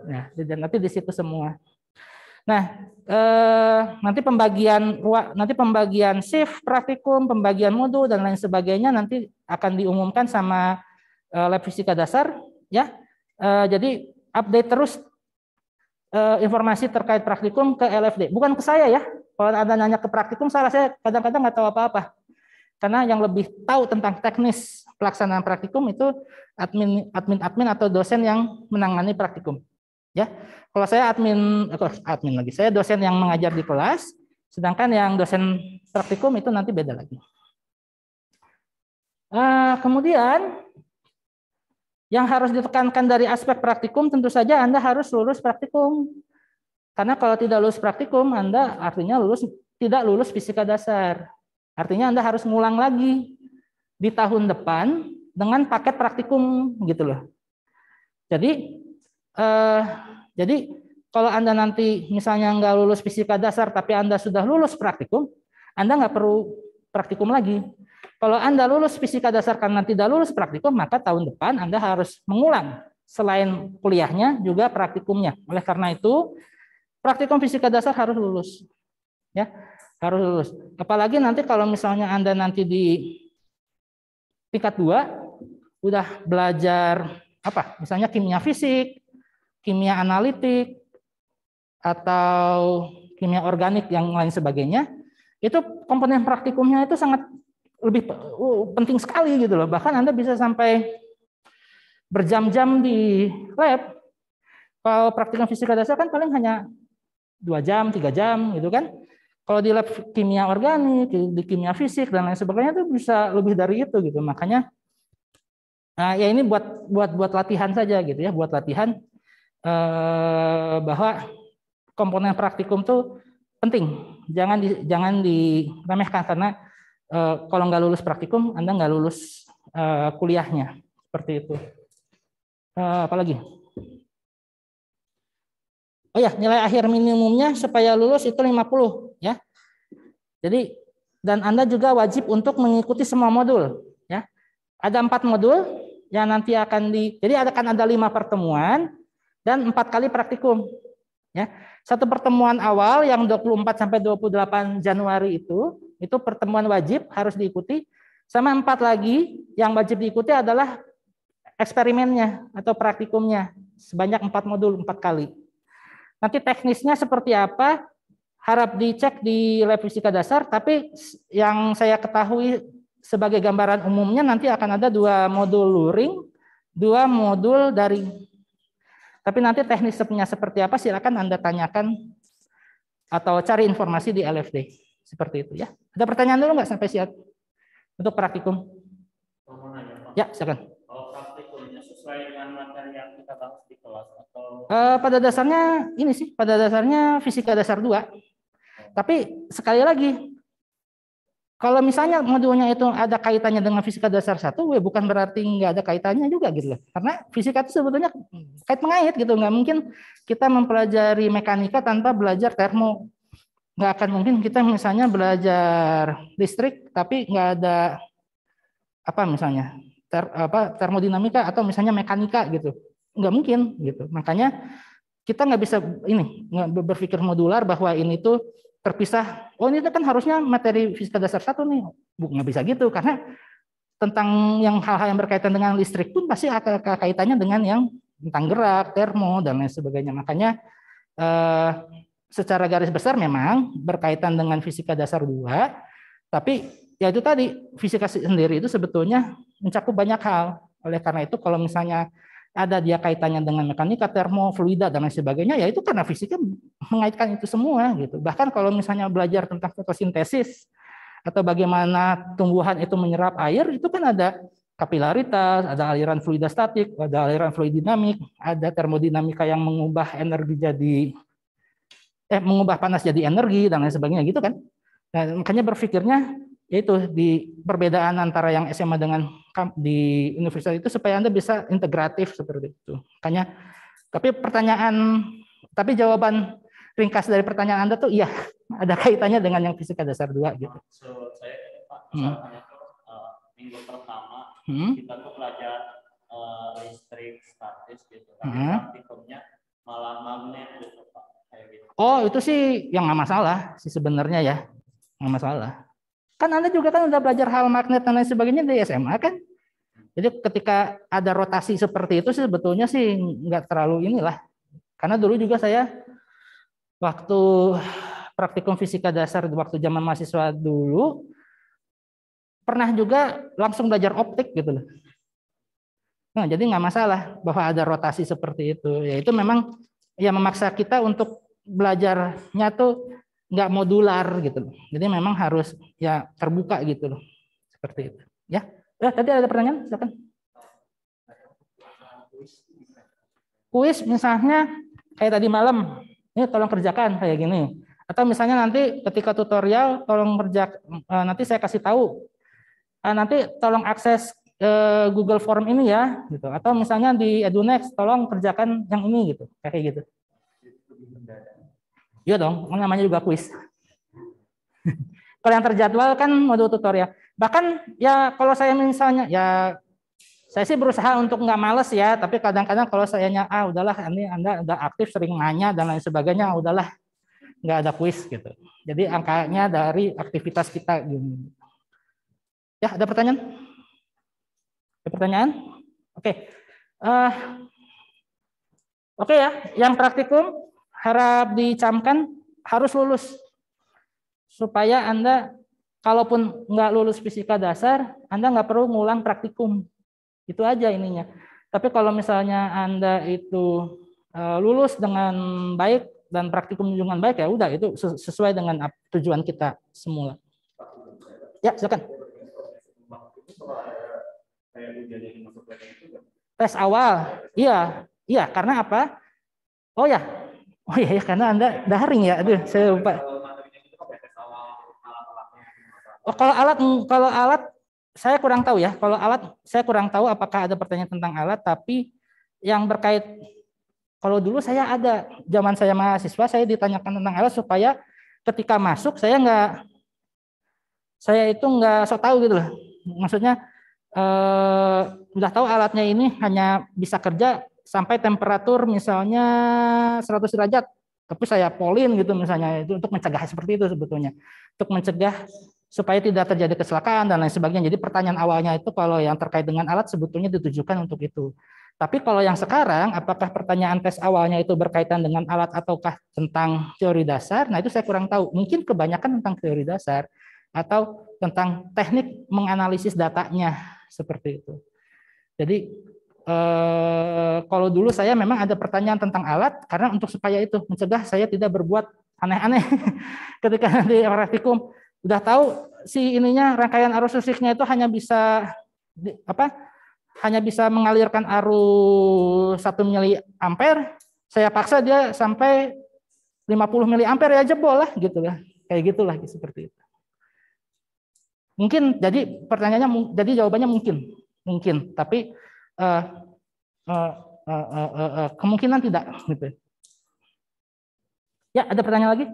Nah, dan nanti di situ semua. Nah, nanti pembagian shift praktikum, pembagian modul dan lain sebagainya nanti akan diumumkan sama lab fisika dasar ya. Jadi update terus informasi terkait praktikum ke LFD, bukan ke saya ya. Kalau Anda nanya ke praktikum, saya kadang-kadang nggak tahu apa-apa. Karena yang lebih tahu tentang teknis pelaksanaan praktikum itu admin atau dosen yang menangani praktikum. Ya, kalau saya admin lagi, saya dosen yang mengajar di kelas, sedangkan yang dosen praktikum itu nanti beda lagi. Kemudian yang harus ditekankan dari aspek praktikum tentu saja Anda harus lulus praktikum. Karena kalau tidak lulus praktikum, Anda artinya tidak lulus fisika dasar. Artinya Anda harus ngulang lagi di tahun depan dengan paket praktikum gitu loh. Jadi kalau Anda nanti misalnya nggak lulus fisika dasar tapi Anda sudah lulus praktikum, Anda nggak perlu praktikum lagi. Kalau Anda lulus fisika dasar karena tidak lulus praktikum, maka tahun depan Anda harus mengulang selain kuliahnya juga praktikumnya. Oleh karena itu, praktikum fisika dasar harus lulus. Ya, harus lulus. Apalagi nanti kalau misalnya Anda nanti di tingkat 2 udah belajar apa? Misalnya kimia fisik, kimia analitik, atau kimia organik yang lain sebagainya, itu komponen praktikumnya itu sangat lebih penting sekali gitu loh. Bahkan Anda bisa sampai berjam-jam di lab. Kalau praktikum fisika dasar kan paling hanya 2 jam, 3 jam gitu kan. Kalau di lab kimia organik, di kimia fisik dan lain sebagainya itu bisa lebih dari itu gitu. Makanya ya ini buat latihan saja gitu ya, buat latihan bahwa komponen praktikum tuh penting. Jangan diremehkan karena kalau nggak lulus praktikum, Anda nggak lulus kuliahnya. Seperti itu. Apalagi? Oh ya, nilai akhir minimumnya supaya lulus itu 50 ya. Jadi dan Anda juga wajib untuk mengikuti semua modul ya. Ada 4 modul yang nanti jadi akan ada 5 pertemuan dan 4 kali praktikum ya. Satu pertemuan awal yang 24 sampai 28 Januari itu pertemuan wajib harus diikuti, sama 4 lagi yang wajib diikuti adalah eksperimennya atau praktikumnya sebanyak 4 modul 4 kali. Nanti teknisnya seperti apa harap dicek di lab fisika dasar, tapi yang saya ketahui sebagai gambaran umumnya nanti akan ada 2 modul luring, 2 modul daring. Tapi nanti teknisnya seperti apa silakan Anda tanyakan atau cari informasi di LFD. Seperti itu ya. Ada pertanyaan dulu nggak sampai siap untuk praktikum? Ya, silakan. Kalau praktikumnya sesuai dengan materi yang kita bahas di kelas atau pada dasarnya fisika dasar 2. Tapi sekali lagi, kalau misalnya modulnya itu ada kaitannya dengan fisika dasar 1, bukan berarti nggak ada kaitannya juga gitu loh. Karena fisika itu sebetulnya kait mengait gitu. Nggak mungkin kita mempelajari mekanika tanpa belajar termo. Nggak akan mungkin kita misalnya belajar listrik tapi nggak ada misalnya termodinamika atau misalnya mekanika gitu. Nggak mungkin gitu. Makanya kita nggak bisa nggak berpikir modular bahwa ini tuh terpisah. Oh ini kan harusnya materi fisika dasar 1 nih. Nggak bisa gitu karena tentang hal-hal yang berkaitan dengan listrik pun pasti ada kaitannya dengan yang tentang gerak, termo dan lain sebagainya. Makanya secara garis besar memang berkaitan dengan fisika dasar 2, tapi ya itu tadi fisika sendiri itu sebetulnya mencakup banyak hal. Oleh karena itu kalau misalnya ada dia kaitannya dengan mekanika, termo, fluida dan lain sebagainya, ya itu karena fisika mengaitkan itu semua gitu. Bahkan kalau misalnya belajar tentang fotosintesis atau bagaimana tumbuhan itu menyerap air, itu kan ada kapilaritas, ada aliran fluida statik, ada aliran fluid dinamik, ada termodinamika yang mengubah mengubah panas jadi energi dan lain sebagainya gitu kan. Nah, makanya berpikirnya yaitu di perbedaan antara yang SMA dengan di universitas itu supaya Anda bisa integratif seperti itu. Makanya tapi jawaban ringkas dari pertanyaan Anda tuh iya ada kaitannya dengan yang fisika dasar 2 gitu. Saya Pak, misalnya minggu pertama kita tuh belajar listrik statis gitu. Tapi praktikumnya malah magnet gitu Pak. Oh, itu sih yang nggak masalah sih sebenarnya ya, nggak masalah. Kan Anda juga kan udah belajar hal magnet dan lain sebagainya di SMA kan? Jadi ketika ada rotasi seperti itu sih sebetulnya sih nggak terlalu inilah. Karena dulu juga saya waktu praktikum fisika dasar waktu zaman mahasiswa dulu pernah juga langsung belajar optik gitu loh. Nah, jadi nggak masalah bahwa ada rotasi seperti itu. Ya itu memang ya memaksa kita untuk belajarnya tuh nggak modular gitu loh. Jadi memang harus ya terbuka gitu loh. Seperti itu. Ya. Tadi ada pertanyaan? Silakan. Kuis misalnya kayak tadi malam, ini tolong kerjakan kayak gini. Atau misalnya nanti ketika tutorial tolong nanti saya kasih tahu. Nanti tolong akses Google Form ini ya, gitu. Atau misalnya di EduNext, tolong kerjakan yang ini gitu, kayak gitu. Iya dong, namanya juga kuis. Kalau yang terjadwal kan modul tutorial. Bahkan ya kalau saya misalnya ya saya sih berusaha untuk nggak males ya, tapi kadang-kadang kalau sayanya udahlah ini Anda udah aktif sering nanya dan lain sebagainya, udahlah nggak ada kuis gitu. Jadi angkanya dari aktivitas kita gini. Ya, ada pertanyaan? Ada pertanyaan? Oke. Oke ya, yang praktikum harap dicamkan harus lulus. Supaya Anda, kalaupun nggak lulus fisika dasar, Anda nggak perlu ngulang praktikum. Itu aja ininya. Tapi kalau misalnya Anda itu lulus dengan baik dan praktikum dengan baik, ya udah itu sesuai dengan tujuan kita semula. Ya, silakan. Tes awal, iya, karena apa? Oh ya, karena Anda daring ya, aduh, saya lupa. Oh, kalau alat, saya kurang tahu ya. Kalau alat, saya kurang tahu apakah ada pertanyaan tentang alat, tapi yang berkait, kalau dulu saya ada, zaman saya mahasiswa, saya ditanyakan tentang alat supaya ketika masuk saya itu nggak sok tahu gitu loh. Maksudnya udah tahu alatnya ini hanya bisa kerja sampai temperatur misalnya 100 derajat, tapi saya polin gitu misalnya, itu untuk mencegah seperti itu sebetulnya, untuk mencegah supaya tidak terjadi kecelakaan dan lain sebagainya. Jadi pertanyaan awalnya itu kalau yang terkait dengan alat sebetulnya ditujukan untuk itu. Tapi kalau yang sekarang, apakah pertanyaan tes awalnya itu berkaitan dengan alat ataukah tentang teori dasar? Nah itu saya kurang tahu. Mungkin kebanyakan tentang teori dasar atau tentang teknik menganalisis datanya seperti itu. Jadi kalau dulu saya memang ada pertanyaan tentang alat karena untuk supaya itu mencegah saya tidak berbuat aneh-aneh ketika nanti praktikum udah tahu si ininya rangkaian arus listriknya itu hanya bisa mengalirkan arus 1 miliampere, saya paksa dia sampai 50 miliampere ya jebol lah gitu lah, kayak gitulah seperti itu. Mungkin jadi pertanyaannya, jadi jawabannya mungkin, tapi kemungkinan tidak gitu. Ya, ada pertanyaan lagi?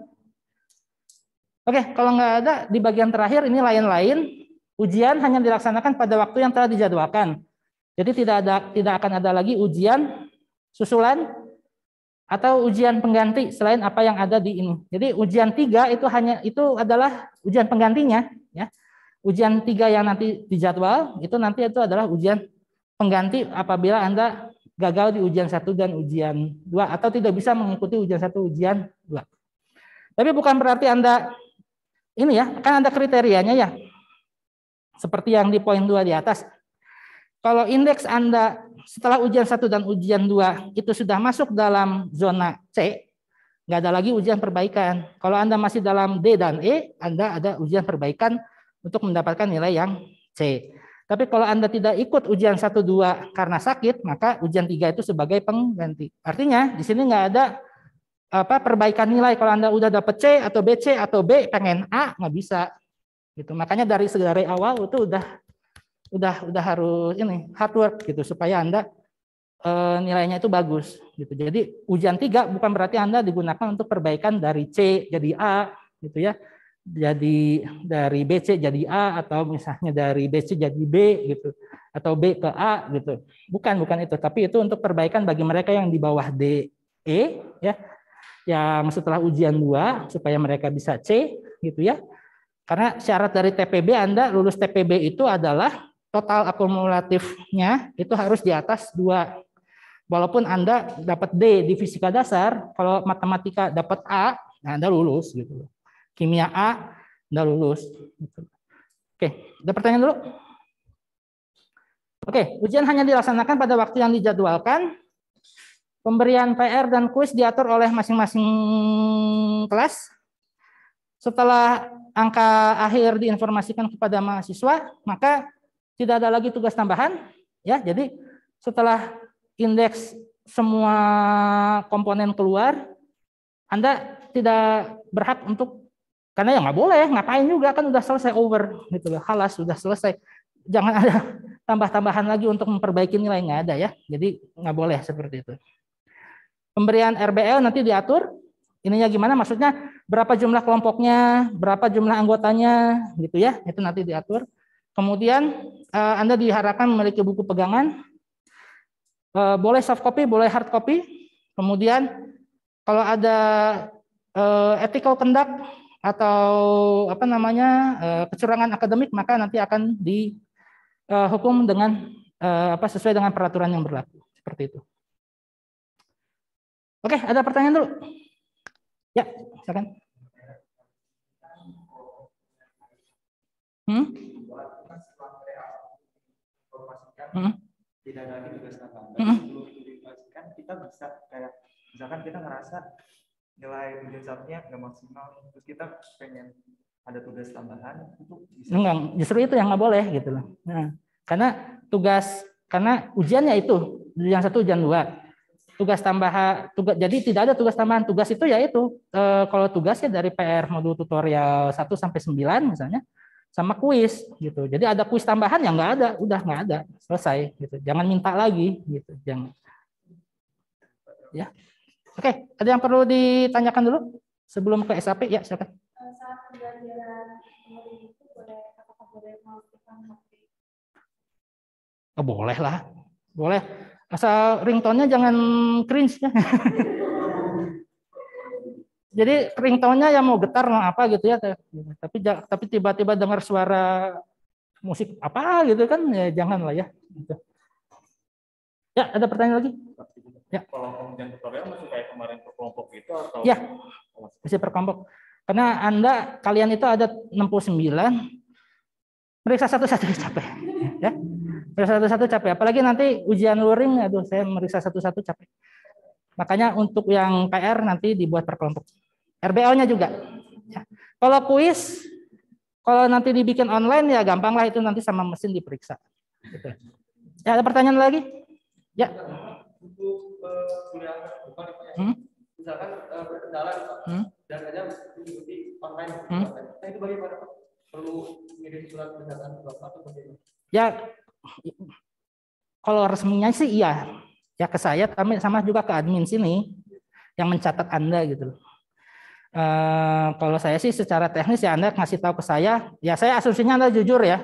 Oke, kalau nggak ada di bagian terakhir ini lain-lain, ujian hanya dilaksanakan pada waktu yang telah dijadwalkan. Jadi tidak akan ada lagi ujian susulan atau ujian pengganti selain apa yang ada di ini. Jadi ujian 3 itu adalah ujian penggantinya ya. Ujian 3 yang nanti dijadwal itu nanti itu adalah ujian pengganti apabila Anda gagal di ujian 1 dan ujian 2 atau tidak bisa mengikuti ujian 1, ujian 2. Tapi bukan berarti Anda ini ya, kan ada kriterianya ya. Seperti yang di poin 2 di atas. Kalau indeks Anda setelah ujian 1 dan ujian 2 itu sudah masuk dalam zona C, nggak ada lagi ujian perbaikan. Kalau Anda masih dalam D dan E, Anda ada ujian perbaikan untuk mendapatkan nilai yang C. Tapi kalau Anda tidak ikut ujian 1, 2 karena sakit, maka ujian 3 itu sebagai pengganti. Artinya di sini nggak ada perbaikan nilai. Kalau Anda udah dapat C atau BC atau B pengen A, nggak bisa. Gitu. Makanya dari awal itu udah harus ini hard work gitu supaya Anda nilainya itu bagus gitu. Jadi ujian 3 bukan berarti Anda digunakan untuk perbaikan dari C jadi A gitu ya. Jadi dari BC jadi A atau misalnya dari BC jadi B gitu atau B ke A gitu. Bukan itu, tapi itu untuk perbaikan bagi mereka yang di bawah D, E ya. yang setelah ujian 2 supaya mereka bisa C gitu ya. Karena syarat dari TPB Anda lulus TPB itu adalah total akumulatifnya itu harus di atas 2. Walaupun Anda dapat D di fisika dasar, kalau matematika dapat A, nah Anda lulus gitu. Kimia A, Anda lulus. Gitu. Oke, ada pertanyaan dulu? Oke, ujian hanya dilaksanakan pada waktu yang dijadwalkan. Pemberian PR dan kuis diatur oleh masing-masing kelas. Setelah angka akhir diinformasikan kepada mahasiswa, maka tidak ada lagi tugas tambahan. Ya, jadi setelah indeks semua komponen keluar, Anda tidak berhak untuk, karena ya nggak boleh, ngapain juga, kan udah selesai over, gitu loh, halas, sudah selesai. Jangan ada tambah-tambahan lagi untuk memperbaiki nilai, nggak ada ya. Jadi nggak boleh seperti itu. Pemberian RBL nanti diatur, ininya gimana, maksudnya berapa jumlah kelompoknya, berapa jumlah anggotanya, gitu ya, itu nanti diatur. Kemudian Anda diharapkan memiliki buku pegangan, boleh soft copy, boleh hard copy. Kemudian kalau ada ethical conduct atau apa namanya kecurangan akademik, maka nanti akan dihukum dengan sesuai dengan peraturan yang berlaku, seperti itu. Oke, ada pertanyaan dulu? Ya, silakan. Tidak ada lagi tugas tambahan. Sebelum itu diinformasikan, kita bisa kayak misalkan kita ngerasa nilai ujian satunya nggak maksimal, terus kita pengen ada tugas tambahan, itu bisa. Enggak, justru itu yang nggak boleh gitu loh. Nah, karena ujiannya itu ujian 1, ujian 2. Tugas tambahan, jadi tidak ada tugas tambahan. Tugas itu yaitu kalau tugasnya dari PR modul tutorial 1 sampai 9 misalnya, sama kuis gitu. Jadi ada kuis tambahan yang nggak ada, udah nggak ada, selesai gitu. Jangan minta lagi gitu, jangan. Ya, oke. Ada yang perlu ditanyakan dulu sebelum ke SAP? Ya, silakan. Saat pembelajaran itu boleh melakukan HP? Oh, boleh lah, boleh. Asal ringtone-nya jangan cringe ya. Jadi ringtone-nya ya mau getar mau apa gitu ya. Tapi tiba-tiba dengar suara musik apa gitu kan ya jangan lah ya. Gitu. Ya, ada pertanyaan lagi? Ya. Kalau kemudian tutorial masih kayak kemarin per kelompok itu atau? Ya, masih per kelompok. Karena kalian itu ada 69, meriksa satu-satu capek. Ya. Satu-satu capek, apalagi nanti ujian luring, aduh saya meriksa satu-satu capek. Makanya untuk yang PR nanti dibuat per kelompok. RBL-nya juga. Ya. Kalau kuis, kalau nanti dibikin online ya gampang lah, itu nanti sama mesin diperiksa. Gitu. Ya, ada pertanyaan lagi? Ya. Untuk kuliah depan, misalkan berkendala dan hanya mengikuti online. Nah itu bagaimana? Perlu mengirim surat pernyataan ke Bapak atau bagaimana? Ya, kalau resminya sih iya, ya ke saya, sama juga ke admin sini yang mencatat Anda gitu. Kalau saya sih secara teknis ya Anda ngasih tahu ke saya, ya saya asumsinya Anda jujur ya.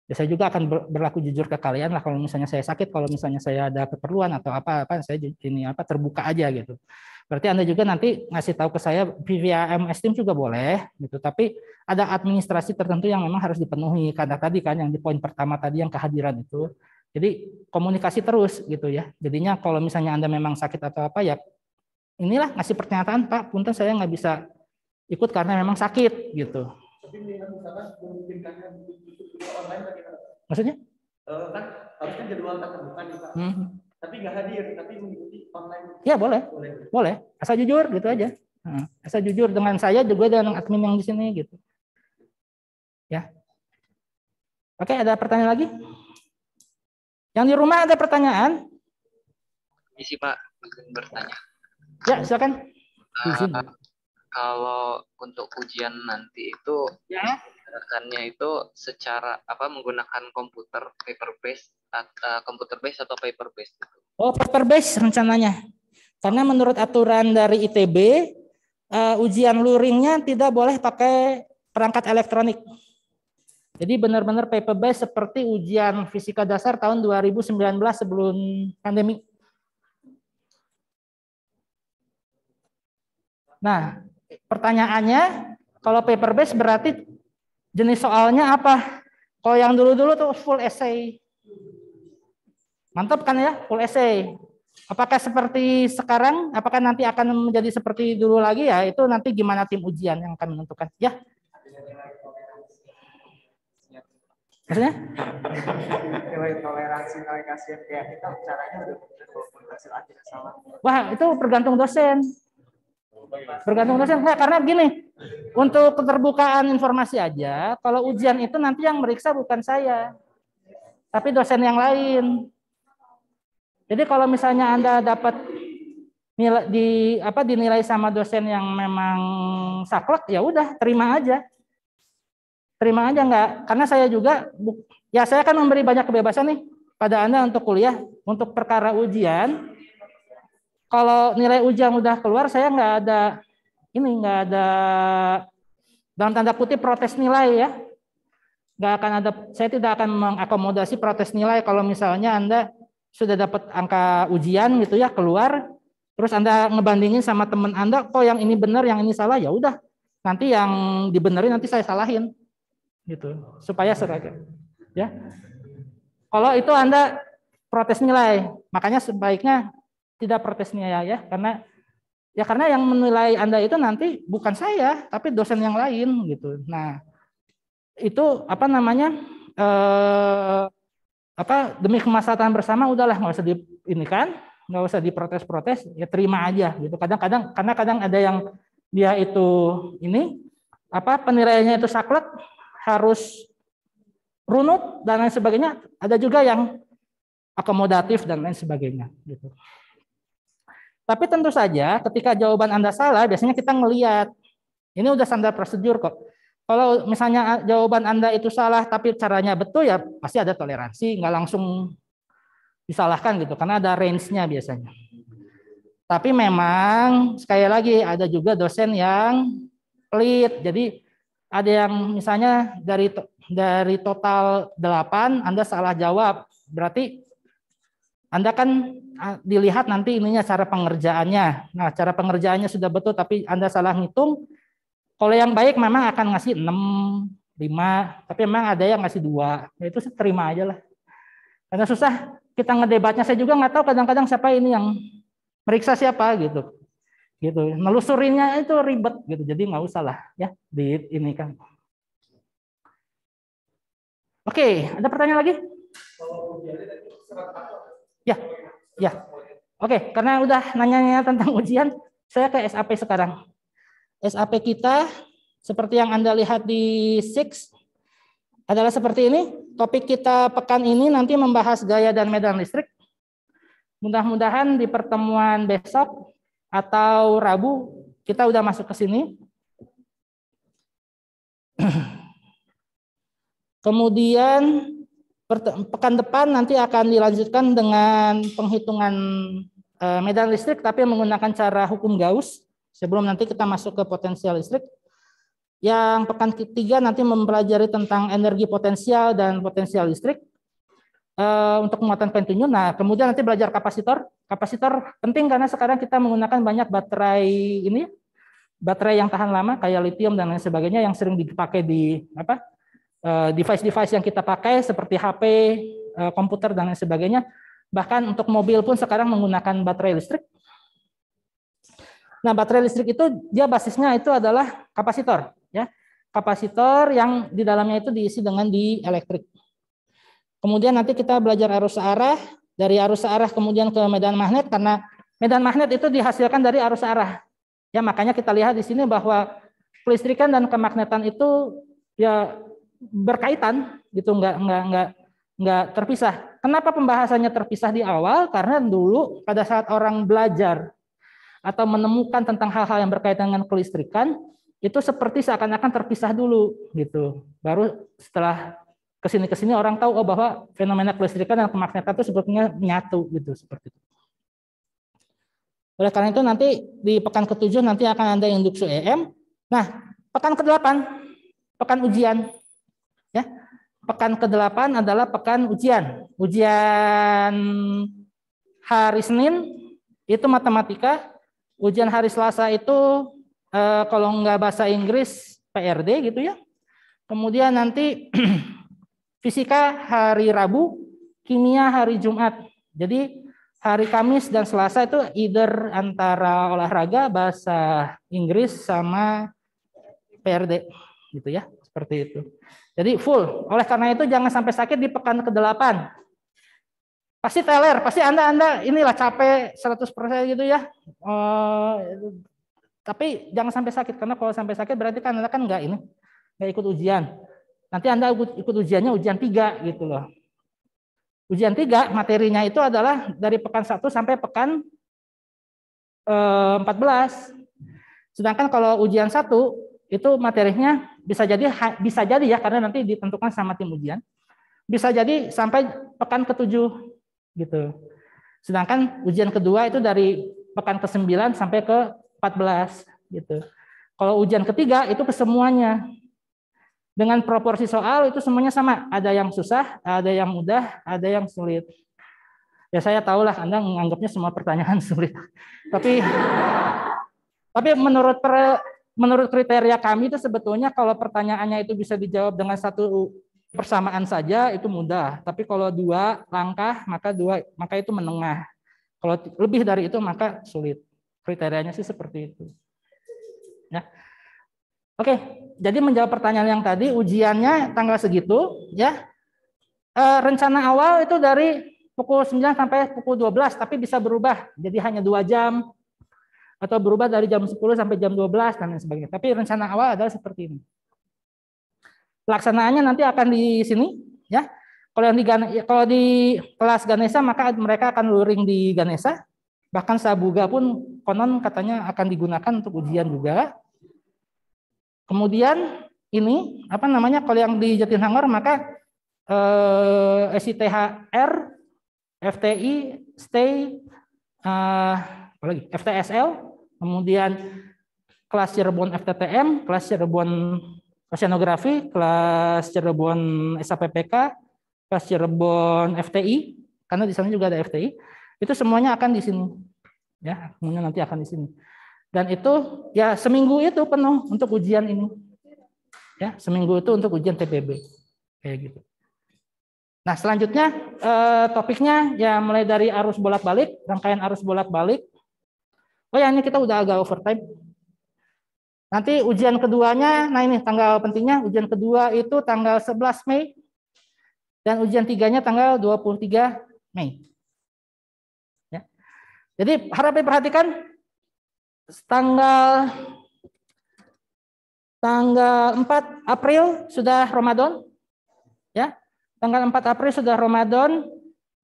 Ya saya juga akan berlaku jujur ke kalian lah kalau misalnya saya sakit, kalau misalnya saya ada keperluan atau apa saya terbuka aja gitu. Berarti Anda juga nanti ngasih tahu ke saya via MS Team juga boleh gitu, tapi ada administrasi tertentu yang memang harus dipenuhi karena tadi kan yang di poin pertama tadi yang kehadiran itu. Jadi komunikasi terus gitu ya. Jadinya kalau misalnya Anda memang sakit atau apa ya inilah ngasih pernyataan, Pak, punten saya nggak bisa ikut karena memang sakit gitu. Tapi misalkan memungkinkannya online bagaimana? Maksudnya? Kan harusnya jadwal tatap muka nih Pak. Tapi nggak hadir, tapi mengikuti online. Ya boleh. Asal jujur gitu aja. Asal jujur dengan saya juga dengan admin yang di sini gitu. Ya. Oke, ada pertanyaan lagi? Yang di rumah ada pertanyaan? Isi Pak, bertanya. Ya, silakan. Kalau untuk ujian nanti itu gerakannya itu secara menggunakan komputer paper based atau paper based gitu. Oh, paper based rencananya. Karena menurut aturan dari ITB ujian luringnya tidak boleh pakai perangkat elektronik. Jadi benar-benar paper based seperti ujian fisika dasar tahun 2019 sebelum pandemi. Nah, pertanyaannya, kalau paper base berarti jenis soalnya apa? Kalau yang dulu-dulu tuh full essay. Mantap kan ya, full essay. Apakah seperti sekarang? Apakah nanti akan menjadi seperti dulu lagi ya? Itu nanti gimana tim ujian yang akan menentukan. Ya. Maksudnya? Nilai toleransi, nilai kasihan kayak kita caranya udah benar walaupun hasil akhirnya salah. Wah, itu tergantung dosen. Tergantung dosen. Nah, karena begini, untuk keterbukaan informasi aja, kalau ujian itu nanti yang meriksa bukan saya, tapi dosen yang lain. Jadi kalau misalnya Anda dapat nilai dinilai sama dosen yang memang saklek, ya udah terima aja. Terima aja enggak, karena saya juga ya saya akan memberi banyak kebebasan nih pada Anda untuk kuliah, untuk perkara ujian. Kalau nilai ujian udah keluar, saya nggak ada dalam tanda kutip protes nilai ya. Nggak akan ada, saya tidak akan mengakomodasi protes nilai kalau misalnya Anda sudah dapat angka ujian gitu ya keluar, terus Anda ngebandingin sama teman Anda, kok yang ini benar, yang ini salah, ya udah nanti yang dibenerin nanti saya salahin gitu supaya seragam ya. Kalau itu Anda protes nilai, makanya sebaiknya tidak protes nilai ya, karena yang menilai Anda itu nanti bukan saya tapi dosen yang lain gitu. Nah itu demi kemaslahatan bersama udahlah nggak usah nggak usah diprotes-protes, ya terima aja gitu. Kadang ada yang dia itu penilaiannya itu saklek, harus runut dan lain sebagainya. Ada juga yang akomodatif dan lain sebagainya gitu. Tapi tentu saja ketika jawaban Anda salah, biasanya kita ngelihat ini udah standar prosedur kok. Kalau misalnya jawaban Anda itu salah tapi caranya betul, ya pasti ada toleransi, nggak langsung disalahkan gitu, karena ada range-nya biasanya. Tapi memang sekali lagi ada juga dosen yang pelit. Jadi ada yang misalnya dari total 8 Anda salah jawab, berarti Anda kan dilihat nanti ininya cara pengerjaannya. Nah, cara pengerjaannya sudah betul tapi Anda salah ngitung. Kalau yang baik memang akan ngasih 6, 5, tapi memang ada yang ngasih 2. Ya itu terima aja lah. Karena susah kita ngedebatnya, saya juga nggak tahu kadang-kadang siapa ini yang meriksa siapa gitu. Gitu. Nelusurinnya itu ribet gitu. Jadi nggak usah lah ya di ini kan. Oke, ada pertanyaan lagi? Ya. Oke, karena udah nanya-nanya tentang ujian, saya ke SAP sekarang. SAP kita seperti yang Anda lihat di 6 adalah seperti ini. Topik kita pekan ini nanti membahas gaya dan medan listrik. Mudah-mudahan di pertemuan besok atau Rabu kita udah masuk ke sini. Kemudian pekan depan nanti akan dilanjutkan dengan penghitungan medan listrik tapi menggunakan cara hukum Gauss. Sebelum nanti kita masuk ke potensial listrik. Yang pekan ketiga nanti mempelajari tentang energi potensial dan potensial listrik untuk muatan kontinu. Nah, kemudian nanti belajar kapasitor. Kapasitor penting karena sekarang kita menggunakan banyak baterai yang tahan lama kayak lithium dan lain sebagainya yang sering dipakai di device-device yang kita pakai seperti HP, komputer dan lain sebagainya. Bahkan untuk mobil pun sekarang menggunakan baterai listrik. Nah, baterai listrik itu dia basisnya itu adalah kapasitor, ya. Kapasitor yang di dalamnya itu diisi dengan dielektrik. Kemudian nanti kita belajar arus searah, dari arus searah kemudian ke medan magnet karena medan magnet itu dihasilkan dari arus searah. Ya, makanya kita lihat di sini bahwa kelistrikan dan kemagnetan itu ya berkaitan gitu, nggak terpisah. Kenapa pembahasannya terpisah di awal? Karena dulu pada saat orang belajar atau menemukan tentang hal-hal yang berkaitan dengan kelistrikan itu seperti seakan-akan terpisah dulu gitu. Baru setelah kesini orang tahu bahwa fenomena kelistrikan dan kemagnetan itu sebetulnya menyatu gitu, seperti itu. Oleh karena itu nanti di pekan ke-7 nanti akan ada induksi EM. Nah, pekan ke-8 pekan ujian. Ya. Pekan ke-8 adalah pekan ujian. Ujian hari Senin itu matematika. Ujian hari Selasa itu kalau nggak bahasa Inggris PRD gitu ya. Kemudian nanti fisika hari Rabu, kimia hari Jumat. Jadi hari Kamis dan Selasa itu either antara olahraga, bahasa Inggris sama PRD gitu ya, seperti itu. Jadi full. Oleh karena itu jangan sampai sakit di pekan ke-8. Pasti teler, pasti Anda inilah capek 100% gitu ya. Tapi jangan sampai sakit, karena kalau sampai sakit berarti kan Anda kan nggak ikut ujian. Nanti Anda ikut ujiannya ujian 3 gitu loh. Ujian 3 materinya itu adalah dari pekan 1 sampai pekan 14. Sedangkan kalau ujian 1 itu materinya bisa jadi ya, karena nanti ditentukan sama tim ujian. Bisa jadi sampai pekan ke-7 gitu. Sedangkan ujian kedua itu dari pekan ke-9 sampai ke 14 gitu. Kalau ujian ketiga itu kesemuanya. Dengan proporsi soal itu semuanya sama. Ada yang susah, ada yang mudah, ada yang sulit. Ya saya tahulah Anda menganggapnya semua pertanyaan sulit. Tapi menurut kriteria kami itu sebetulnya kalau pertanyaannya itu bisa dijawab dengan satu persamaan saja itu mudah. Tapi kalau 2 langkah maka itu menengah. Kalau lebih dari itu maka sulit. Kriterianya sih seperti itu. Ya. Oke, jadi menjawab pertanyaan yang tadi, ujiannya tanggal segitu, ya. Rencana awal itu dari pukul 9 sampai pukul 12, tapi bisa berubah, jadi hanya 2 jam, atau berubah dari jam 10 sampai jam 12 dan lain sebagainya. Tapi rencana awal adalah seperti ini. Pelaksanaannya nanti akan di sini, ya. Kalau di kelas Ganesha maka mereka akan luring di Ganesha. Bahkan Sabuga pun konon katanya akan digunakan untuk ujian juga. Kemudian ini kalau yang di Jatinangor maka SITHR, FTI, STAY, FTSL, kemudian kelas Cirebon FTTM, kelas Cirebon Oceanografi, kelas Cirebon SAPPK, kelas Cirebon FTI, karena di sana juga ada FTI. Itu semuanya akan di sini, ya, semuanya nanti akan di sini. Dan itu ya seminggu itu penuh untuk ujian ini, ya, seminggu itu untuk ujian TPB, kayak gitu. Nah selanjutnya topiknya ya mulai dari arus bolak-balik, rangkaian arus bolak-balik. Oh ya ini kita udah agak overtime. Nanti ujian keduanya, nah ini tanggal pentingnya, ujian kedua itu tanggal 11 Mei dan ujian 3-nya tanggal 23 Mei. Jadi harap diperhatikan tanggal 4 April sudah Ramadan, ya. Tanggal 4 April sudah Ramadan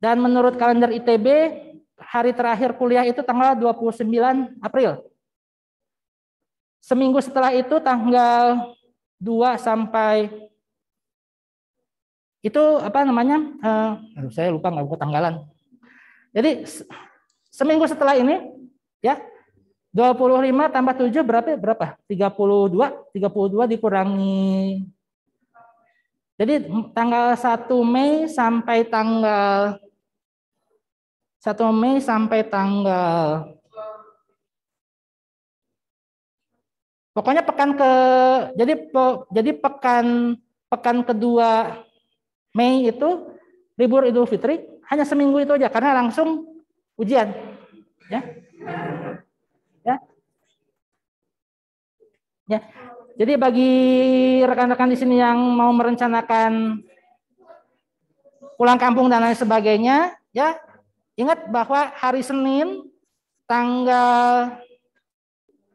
dan menurut kalender ITB hari terakhir kuliah itu tanggal 29 April. Seminggu setelah itu tanggal 2 sampai itu saya lupa nggak buka tanggalan. Jadi seminggu setelah ini, ya, 25 tambah 7 berapa? 32 dikurangi. Jadi tanggal 1 Mei sampai tanggal pokoknya jadi pekan kedua Mei itu libur Idul Fitri, hanya seminggu itu aja karena langsung ujian, ya. Jadi bagi rekan-rekan di sini yang mau merencanakan pulang kampung dan lain sebagainya, ya, ingat bahwa hari Senin tanggal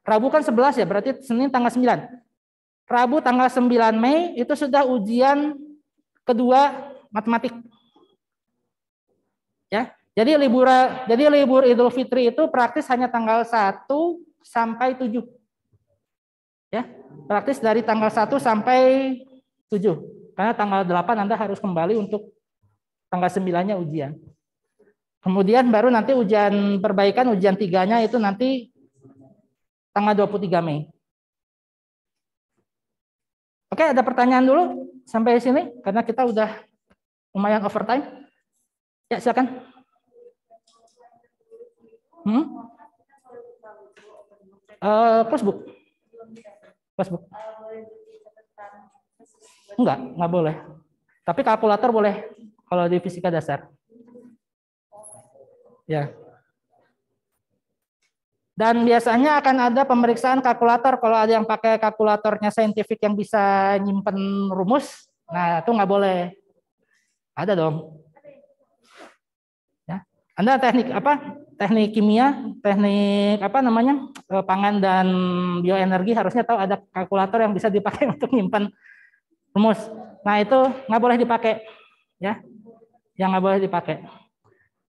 Rabu kan 11 ya, berarti Senin tanggal 9. Rabu tanggal 9 Mei itu sudah ujian kedua matematik. Ya. Jadi libur Idul Fitri itu praktis hanya tanggal 1 sampai 7. Ya, praktis dari tanggal 1 sampai 7. Karena tanggal 8 Anda harus kembali untuk tanggal 9-nya ujian. Kemudian baru nanti ujian perbaikan, ujian 3-nya itu nanti tanggal 23 Mei. Oke, ada pertanyaan dulu sampai sini karena kita udah lumayan overtime. Ya, silakan. Closebook. Passbook. Boleh beli catatan khusus buat Enggak boleh. Tapi kalkulator boleh kalau di fisika dasar. Ya. Dan biasanya akan ada pemeriksaan kalkulator kalau ada yang pakai kalkulatornya saintifik yang bisa nyimpen rumus. Nah, itu nggak boleh. Ada dong. Ya. Anda teknik apa? Teknik kimia, teknik apa namanya? Pangan dan bioenergi harusnya tahu ada kalkulator yang bisa dipakai untuk nyimpan rumus. Nah, itu nggak boleh dipakai. Ya. Yang nggak boleh dipakai.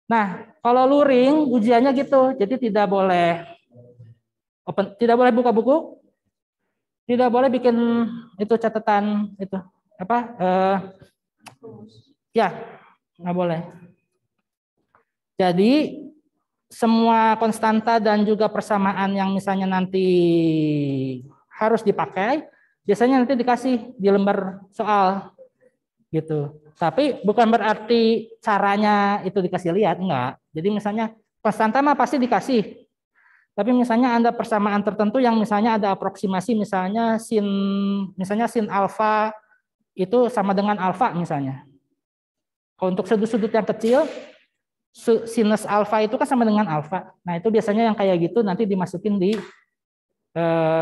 Nah, kalau luring ujiannya gitu. Jadi tidak boleh tidak boleh buka buku, tidak boleh bikin itu catatan itu apa? Ya, nggak boleh. Jadi semua konstanta dan juga persamaan yang misalnya nanti harus dipakai, biasanya nanti dikasih di lembar soal gitu. Tapi bukan berarti caranya itu dikasih lihat, enggak. Jadi misalnya konstanta mah pasti dikasih. Tapi misalnya ada persamaan tertentu yang misalnya ada aproksimasi, misalnya sin alfa itu sama dengan alfa misalnya. Kalau untuk sudut-sudut yang kecil, sinus alfa itu kan sama dengan alfa. Nah itu biasanya yang kayak gitu nanti dimasukin di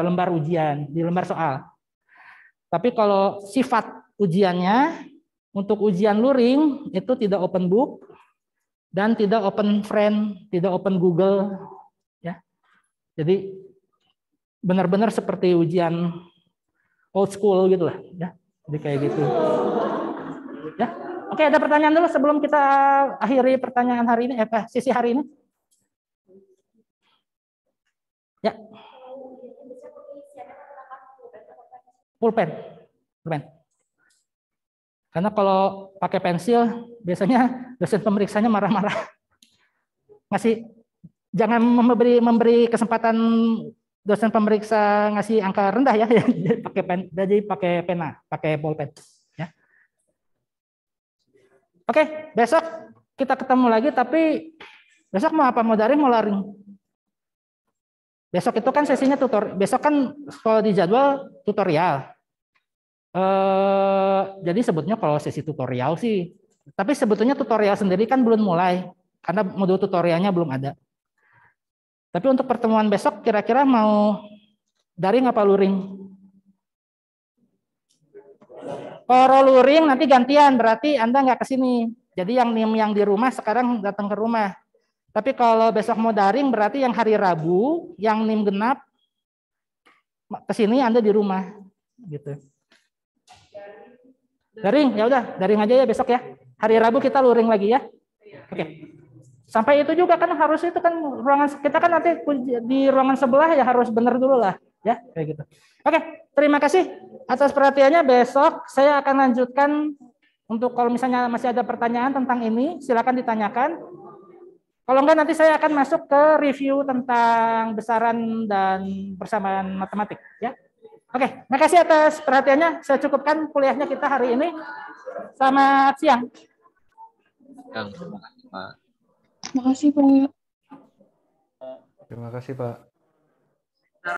lembar ujian, di lembar soal. Tapi kalau sifat ujiannya, untuk ujian luring itu tidak open book dan tidak open friend, tidak open Google. Jadi benar-benar seperti ujian old school gitu lah, ya. Jadi kayak gitu. Ya. Oke, ada pertanyaan dulu sebelum kita akhiri pertanyaan hari ini, sesi hari ini. Ya. Pulpen. Karena kalau pakai pensil, biasanya dosen pemeriksanya marah-marah. Jangan memberi kesempatan dosen pemeriksa ngasih angka rendah ya, jadi pakai pena, pakai pulpen. Ya. Oke, besok kita ketemu lagi, tapi besok mau apa? Mau daring, mau laring? Besok itu kan sesinya tutorial. Besok kan kalau di jadwal tutorial. Jadi sebetulnya kalau sesi tutorial sih, tapi sebetulnya tutorial sendiri kan belum mulai karena modul tutorialnya belum ada. Tapi untuk pertemuan besok kira-kira mau daring apa luring? Kalau luring nanti gantian, berarti Anda nggak ke sini. Jadi yang NIM yang di rumah sekarang datang ke rumah. Tapi kalau besok mau daring berarti yang hari Rabu, yang NIM genap ke sini Anda di rumah gitu. Daring, ya udah, daring aja ya besok ya. Hari Rabu kita luring lagi ya. Oke. Sampai itu juga kan harus itu kan ruangan kita kan nanti di ruangan sebelah ya harus benar dulu lah ya kayak gitu. Oke, terima kasih atas perhatiannya. Besok saya akan lanjutkan untuk kalau misalnya masih ada pertanyaan tentang ini silakan ditanyakan. Kalau enggak nanti saya akan masuk ke review tentang besaran dan persamaan matematik ya. Oke, makasih atas perhatiannya. Saya cukupkan kuliahnya kita hari ini. Selamat siang. Terima kasih, Pak. Makasih, Pak. Terima kasih, Pak.